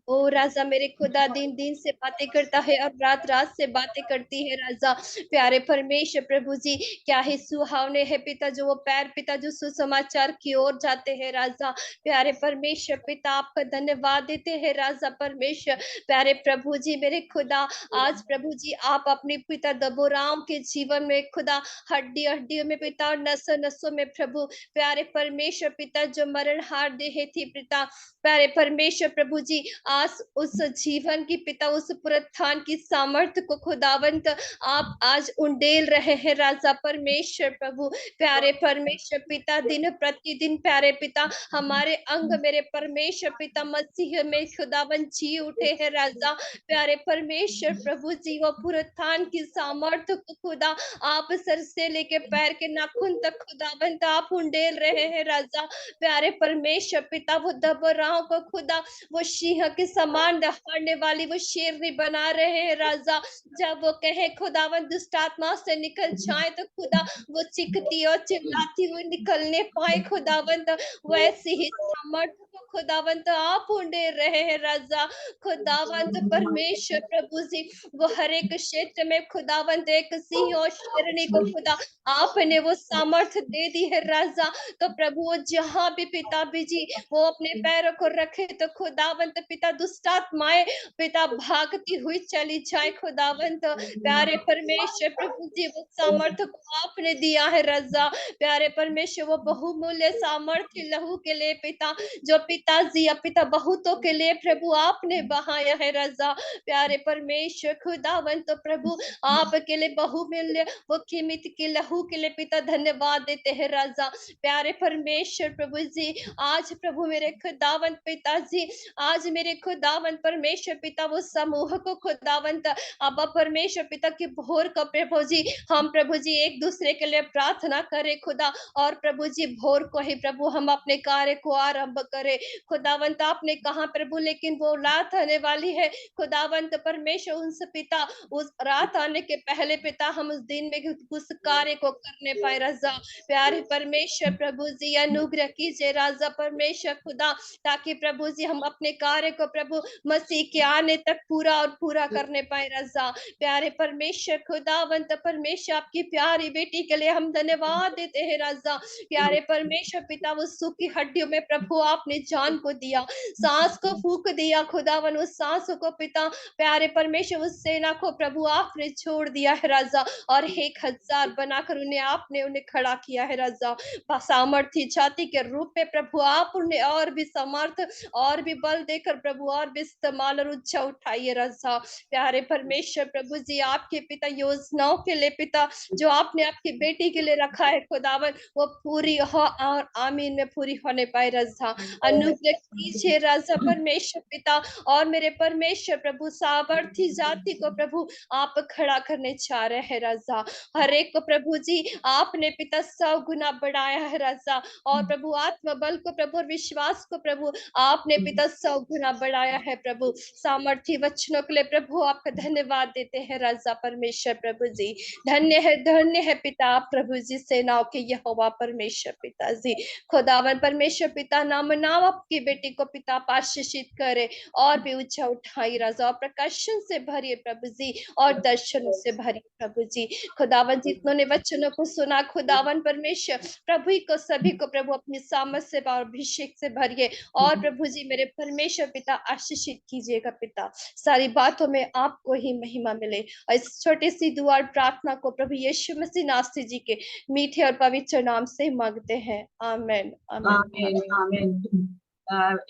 ओ राजा मेरे खुदा दिन दिन से बातें करता है और रात रात से बातें करती है राजा प्यारे परमेश्वर प्रभु जी। क्या ही सुहावने है पिता जो वो पैर पिता जो सुसमाचार की ओर जाते हैं राजा प्यारे परमेश्वर पिता आपका धन्यवाद देते हैं राजा परमेश्वर प्यारे प्रभु जी। मेरे खुदा आज प्रभु जी आप अपने पिता दबोराम के जीवन में खुदा हड्डी हड्डियों में पिता और नसों नसों में प्रभु प्यारे परमेश्वर पिता जो मरण हार देह थी पिता प्यारे परमेश्वर प्रभु जी आज उस जीवन की पिता उस पुनरुत्थान की सामर्थ्य को खुदावंत आप आज उंडेल रहे हैं राजा परमेश्वर प्रभु प्यारे परमेश्वर पिता। दिन प्रतिदिन प्यारे पिता हमारे अंग मेरे परमेश्वर पिता मसीह में खुदावंत जी उठे हैं राजा प्यारे परमेश्वर प्रभु जी। वो पुनरुत्थान की सामर्थ्य को खुदा आप सर से लेके पैर के नाखून तक खुदावंत आप उंडेल रहे हैं राजा प्यारे परमेश्वर पिता। वो दबोराम को खुदा वो सिंह के समान दहाड़ने वाली वो शेरनी बना रहे हैं राजा। जब वो कहे खुदावन दुष्ट आत्मा से निकल जाए तो खुदा वो चिखती और चिल्लाती हुई निकलने पाए खुदावंत वैसे ही सामर्थ्य को खुदावंत आप उंडेल रहे हैं राजा खुदावंत परमेश्वर प्रभु जी। वो हर एक क्षेत्र में खुदावंत एक सिंह और शेरनी को खुदा आपने वो सामर्थ्य दे दी है राजा। तो प्रभु जहाँ भी पिता भी जी वो अपने पैरों को रखे तो खुदावंत पिता दुष्ट आत्माएं पिता भागती हुई चली जाए खुदावंत प्यारे परमेश्वर प्रभु जी। वो सामर्थ्य को आपने दिया है राजा प्यारे परमेश्वर। वो बहुमूल्य सामर्थ्य लहू के लिए पिता जो पिताजी या पिता बहुतों के लिए प्रभु आपने बहाया है राजा प्यारे परमेश्वर खुदावंत प्रभु आपके लिए बहुमूल्य वो कीमत के लहू के लिए पिता धन्यवाद देते हैं राजा प्यारे परमेश्वर प्रभु जी। आज प्रभु मेरे खुदावंत पिताजी आज मेरे खुदावंत परमेश्वर पिता वो समूह को खुदावंत अब परमेश्वर पिता के भोर का प्रभु जी हम प्रभु जी एक दूसरे के लिए प्रार्थना करें खुदा और प्रभु जी भोर को ही प्रभु हम अपने कार्य को आरंभ करें खुदावंत। आपने कहा प्रभु लेकिन वो रात आने वाली है खुदावंत परमेश्वर उनसे पिता उस रात आने के पहले पिता हम उस दिन में उस कार्य को करने पाए राजा प्यारे परमेश्वर प्रभु जी। अनुग्रह कीजिए राजा परमेश्वर खुदा ताकि प्रभु जी हम अपने कार्य को प्रभु मसीह के आने तक पूरा करने पाए राजा प्यारे परमेश्वर खुदावंत परमेश्वर। आपकी प्यारी बेटी के लिए हम धन्यवाद देते हैं राजा प्यारे परमेश्वर पिता। वो सूखी हड्डियों में प्रभु आपने जान को दिया सांस को फूंक दिया खुदावन उस सांस को पिता प्यारे परमेश्वर उस सेना को प्रभु आपने छोड़ दिया है राजा और 1000 बनाकर उन्हें खड़ा किया है राजा सामर्थ्य छाती के रूप में प्रभु आप उन्हें और भी समर्थ और भी बल देकर प्रभु और भी इस्तेमाल और ऊंचा उठाइए राजा। प्यारे परमेश्वर प्रभु जी, आपके पिता योजनाओं के लिए पिता जो आपने आपकी बेटी के लिए रखा है खुदावन, वो पूरी हो और आमीन में पूरी होने पाए राजा। अनुग्रह कीजिए राजा परमेश्वर पिता, और मेरे परमेश्वर प्रभु सामर्थी जाति को प्रभु आप खड़ा करने चाह रहे हैं राजा। हर एक को प्रभु जी आपने पिता 100 गुना बढ़ाया है राजा, और प्रभु आत्मबल को प्रभु और विश्वास को प्रभु आपने पिता 100 गुना बढ़ाया है प्रभु। सामर्थी वचनों के लिए प्रभु आपका धन्यवाद देते हैं राजा परमेश्वर प्रभु जी। धन्य है पिता आप प्रभु जी, सेनाओं के यहोवा परमेश्वर पिता जी। खुदावन परमेश्वर पिता नाम आपकी बेटी को पिता आप आशीषित करे और भी ऊंचा उठाई राजा, और प्रकाशन से भरिए प्रभु जी और दर्शनों से भरिए प्रभु जी। खुदावन जितनों ने वचनों को सुना खुदावन परमेश्वर प्रभु ही को सभी को प्रभु अपनी सामर्थ से और अभिषेक से भरिए, और प्रभु जी मेरे परमेश्वर पिता आशीषित कीजिएगा पिता। सारी बातों में आपको ही महिमा मिले, और इस छोटी सी दुआ और प्रार्थना को प्रभु यीशु मसीह नासरी जी के मीठे और पवित्र नाम से मांगते हैं, आमेन आमीन आमीन।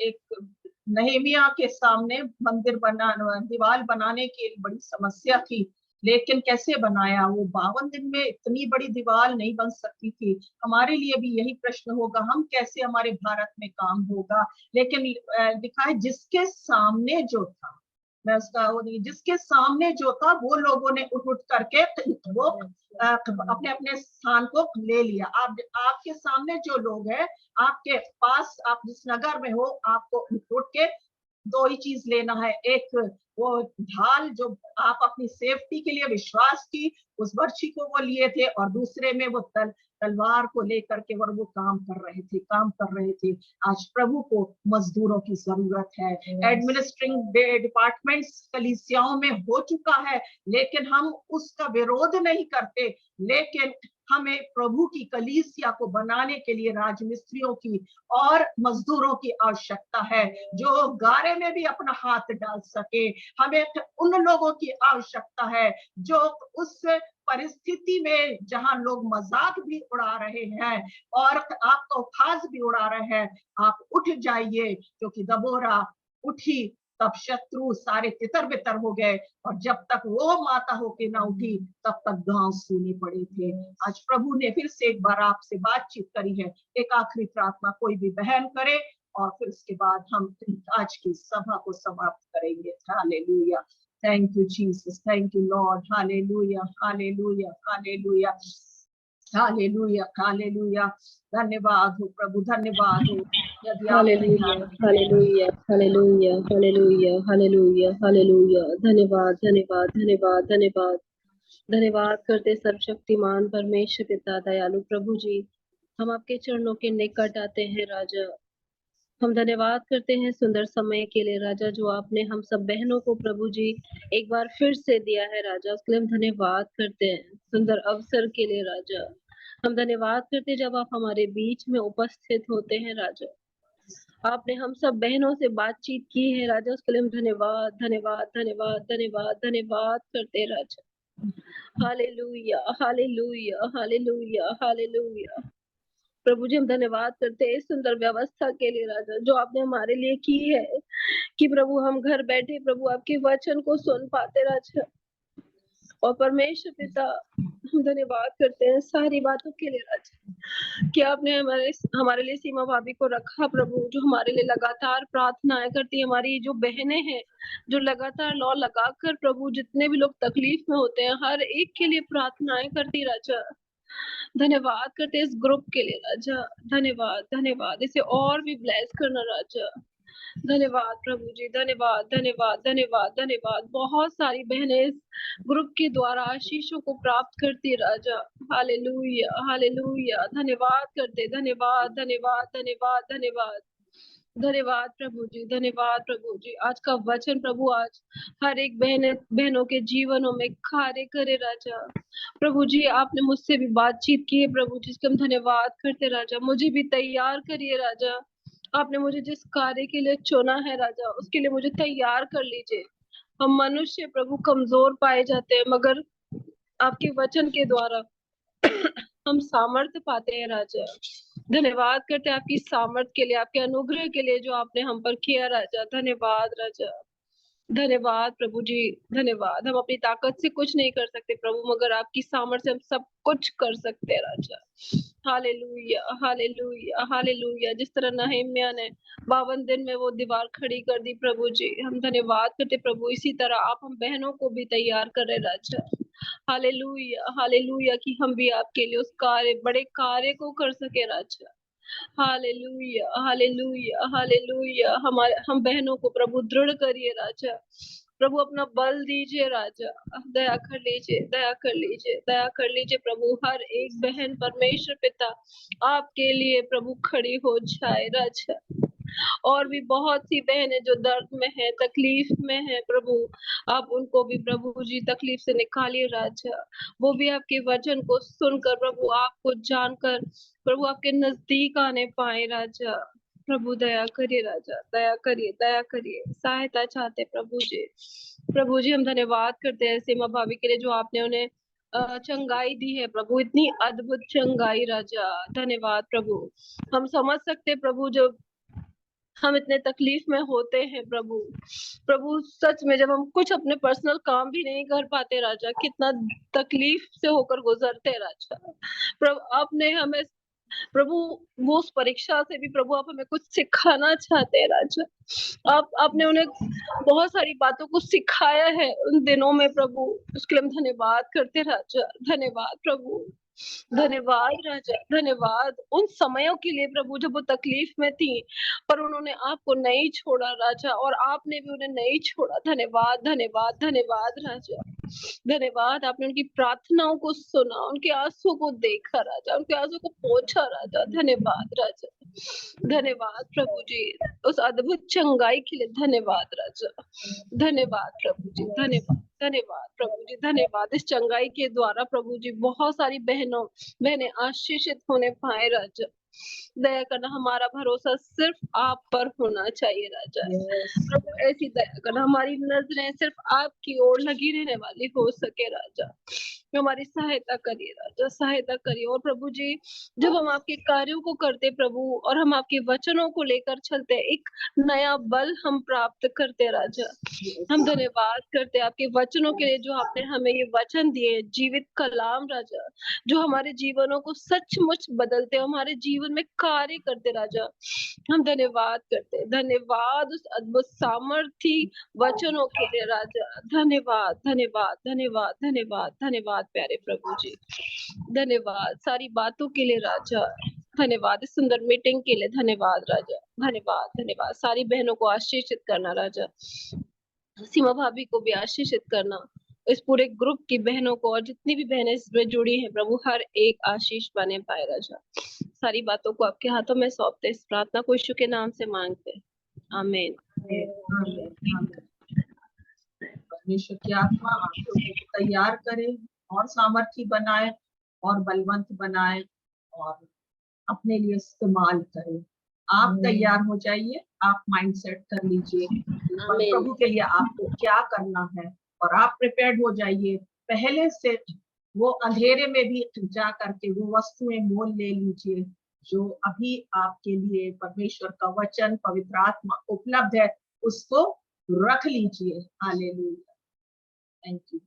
एक नहमिया के सामने मंदिर दीवार बनाने की एक बड़ी समस्या थी, लेकिन कैसे बनाया? वो 52 दिन में इतनी बड़ी दीवार नहीं बन सकती थी। हमारे लिए भी यही प्रश्न होगा, हम कैसे हमारे भारत में काम होगा? लेकिन लिखा है जिसके सामने जो था, मैं उसका वो नहीं, जिसके सामने जो था वो लोगों ने उठ करके वो अपने अपने स्थान को ले लिया। आपके सामने जो लोग हैं, आपके पास, आप जिस नगर में हो, आपको उठ के दो ही चीज लेना है। एक वो ढाल जो आप अपनी सेफ्टी के लिए विश्वास की उस बर्छी को वो लिए थे, और दूसरे में वो तलवार को लेकर के वो काम कर रहे थे। आज प्रभु को मजदूरों की जरूरत है। एडमिनिस्ट्रेटिव डिपार्टमेंट्स कलीसियाओं में हो चुका है, लेकिन हम उसका विरोध नहीं करते, लेकिन हमें प्रभु की कलीसिया को बनाने के लिए राजमिस्त्रियों की और मजदूरों की आवश्यकता है, जो गारे में भी अपना हाथ डाल सके। हमें उन लोगों की आवश्यकता है जो उस परिस्थिति में जहां लोग मजाक भी उड़ा रहे हैं और आपका उपहास भी उड़ा रहे हैं, आप उठ जाइए, क्योंकि दबोरा उठी तब शत्रु सारे तितर बितर हो गए, और जब तक वो माता होके ना उठी तब तक गांव सूने पड़े थे। आज प्रभु ने फिर से एक बार आपसे बातचीत करी है। एक आखिरी प्रार्थना कोई भी बहन करे, और फिर उसके बाद हम आज की सभा को समाप्त करेंगे। Hallelujah, thank you Jesus, thank you Lord, hallelujah hallelujah hallelujah hallelujah hallelujah. धन्यवाद हो प्रभु, धन्यवाद हो। Hallelujah hallelujah hallelujah hallelujah hallelujah hallelujah. धन्यवाद धन्यवाद धन्यवाद धन्यवाद धन्यवाद करते सर्वशक्तिमान परमेश्वर पिता दयालु प्रभु जी, हम आपके चरणों के निकट आते हैं राजा। हम धन्यवाद करते हैं सुंदर समय के लिए राजा, जो आपने हम सब बहनों को प्रभु जी एक बार फिर से दिया है राजा, उसके लिए हम धन्यवाद करते हैं सुंदर अवसर के लिए राजा। हम धन्यवाद करते हैं जब आप हमारे बीच में उपस्थित होते हैं राजा। आपने हम सब बहनों से बातचीत की है राजा, उसके लिए हम धन्यवाद धन्यवाद धन्यवाद धन्यवाद धन्यवाद करते हैं राजा। Hallelujah hallelujah hallelujah hallelujah. प्रभु जी हम धन्यवाद करते हैं इस सुंदर व्यवस्था के लिए राजा, जो आपने हमारे लिए की है, कि प्रभु हम घर बैठे प्रभु आपके वचन को सुन पाते राजा। और परमेश्वर पिता हम धन्यवाद करते हैं सारी बातों के लिए राजा, कि आपने हमारे लिए सीमा भाभी को रखा प्रभु, जो हमारे लिए लगातार प्रार्थनाएं करती है। हमारी जो बहनें हैं जो लगातार लौ लगाकर प्रभु जितने भी लोग तकलीफ में होते हैं हर एक के लिए प्रार्थनाएं करती राजा। धन्यवाद करते इस ग्रुप के लिए राजा, धन्यवाद धन्यवाद, इसे और भी ब्लेस करना राजा। धन्यवाद प्रभु जी, धन्यवाद धन्यवाद धन्यवाद धन्यवाद। बहुत सारी बहनें इस ग्रुप के द्वारा आशीषों को प्राप्त करती राजा। Hallelujah hallelujah. धन्यवाद करते, धन्यवाद धन्यवाद धन्यवाद धन्यवाद धन्यवाद प्रभु जी, धन्यवाद प्रभु जी। आज का वचन प्रभु आज हर एक बहनों के जीवनों में कार्य करे राजा। प्रभु जी आपने मुझसे भी बातचीत की है प्रभु जी, इसका हम धन्यवाद करते राजा। मुझे भी तैयार करिए राजा, आपने मुझे जिस कार्य के लिए चुना है राजा उसके लिए मुझे तैयार कर लीजिए। हम मनुष्य प्रभु कमजोर पाए जाते हैं, मगर आपके वचन के द्वारा हम सामर्थ्य पाते हैं राजा। धन्यवाद करते हैं आपकी सामर्थ के लिए, आपके अनुग्रह के लिए जो आपने हम पर किया राजा। धन्यवाद राजा, धन्यवाद प्रभु जी, धन्यवाद। हम अपनी ताकत से कुछ नहीं कर सकते प्रभु, मगर आपकी सामर्थ्य से हम सब कुछ कर सकते हैं राजा। Hallelujah, hallelujah, hallelujah. जिस तरह नहम्याह ने 52 दिन में वो दीवार खड़ी कर दी प्रभु जी, हम धन्यवाद करते प्रभु, इसी तरह आप हम बहनों को भी तैयार कर रहे राजा। हालेलुया, हालेलुया, कि हम भी आपके लिए उस कार्य, बड़े कार्य को कर सके राजा। Hallelujah, hallelujah, hallelujah. हम बहनों को प्रभु दृढ़ करिए राजा। प्रभु अपना बल दीजिए राजा, दया कर लीजिए, दया कर लीजिए, दया कर लीजिए प्रभु। हर एक बहन परमेश्वर पिता आपके लिए प्रभु खड़ी हो जाए राजा। और भी बहुत सी बहनें जो दर्द में है, तकलीफ में है प्रभु, आप उनको भी प्रभु जी तकलीफ से निकालिए राजा। वो भी आपके वचन को सुनकर प्रभु, आपको जानकर प्रभु आपके नजदीक आने पाए राजा। प्रभु दया करिए राजा, दया करिए, दया करिए, सहायता चाहते प्रभु जी। प्रभु जी हम धन्यवाद करते हैं सीमा भाभी के लिए, जो आपने उन्हें चंगाई दी है प्रभु, इतनी अद्भुत चंगाई राजा। धन्यवाद प्रभु। हम समझ सकते प्रभु, जब हम इतने तकलीफ में होते हैं प्रभु, प्रभु सच में जब हम कुछ अपने पर्सनल काम भी नहीं कर पाते राजा, कितना तकलीफ से होकर गुजरते राजा। प्रभु आपने हमें प्रभु वो उस परीक्षा से भी प्रभु आप हमें कुछ सिखाना चाहते हैं राजा। आपने उन्हें बहुत सारी बातों को सिखाया है उन दिनों में प्रभु, उसके लिए हम धन्यवाद करते राजा। धन्यवाद प्रभु, धन्यवाद राजा, धन्यवाद उन समयों के लिए प्रभु जब वो तकलीफ में थी, पर उन्होंने आपको नहीं छोड़ा राजा, और आपने भी उन्हें नहीं छोड़ा। धन्यवाद, धन्यवाद, धन्यवाद राजा। धन्यवाद, आपने उनकी प्रार्थनाओं को सुना, उनके आंसू को देखा राजा, उनके आंसू को पोंछा राजा। धन्यवाद राजा, धन्यवाद प्रभु जी, उस अद्भुत चंगाई के लिए धन्यवाद राजा। धन्यवाद प्रभु जी, धन्यवाद, धन्यवाद प्रभु जी, धन्यवाद। इस चंगाई के द्वारा प्रभु जी बहुत सारी बहनें आशीषित होने पाए राजा। दया करना, हमारा भरोसा सिर्फ आप पर होना चाहिए राजा। प्रभु ऐसी दया करना, हमारी नजरें सिर्फ आपकी ओर लगी रहने वाली हो सके राजा। हमारी सहायता करिए राजा, सहायता करिए। और प्रभु जी जब हम आपके कार्यों को करते प्रभु, और हम आपके वचनों को लेकर चलते, एक नया बल हम प्राप्त करते राजा। हम धन्यवाद करते आपके वचनों के लिए, जो आपने हमें ये वचन दिए, जीवित कलाम राजा, जो हमारे जीवनों को सचमुच बदलते, हमारे जीवन में कार्य करते राजा। हम धन्यवाद करते, धन्यवाद उस अद्भुत सामर्थी वचनों के लिए राजा। धन्यवाद, धन्यवाद, धन्यवाद, धन्यवाद, धन्यवाद प्यारे प्रभु जी, धन्यवाद सारी बातों के लिए राजा। धन्यवाद इस सुंदर मीटिंग के लिए, धन्यवाद राजा। धन्यवाद, धन्यवाद। सारी बहनों को आशीषित करना राजा, सीमा भाभी को भी आशीषित करना, इस पूरे ग्रुप की बहनों को, और जितनी भी बहनें इसमें जुड़ी हैं प्रभु, हर एक आशीष बने पाए राजा। सारी बातों को आपके हाथों में सौंपते, इस प्रार्थना को यीशु के नाम से मांगते, आमीन। परमेश्वर की आत्मा आप लोगों को तैयार करे और सामर्थी बनाए और बलवंत बनाए और अपने लिए इस्तेमाल करे। आप तैयार हो जाइए, आप माइंड सेट कर लीजिए प्रभु के लिए आपको क्या करना है, और आप प्रिपेयर्ड हो जाइए पहले से। वो अंधेरे में भी जा करके वो वस्तुएं मोल ले लीजिए जो अभी आपके लिए परमेश्वर का वचन, पवित्र आत्मा उपलब्ध है, उसको रख लीजिए। Hallelujah, thank you.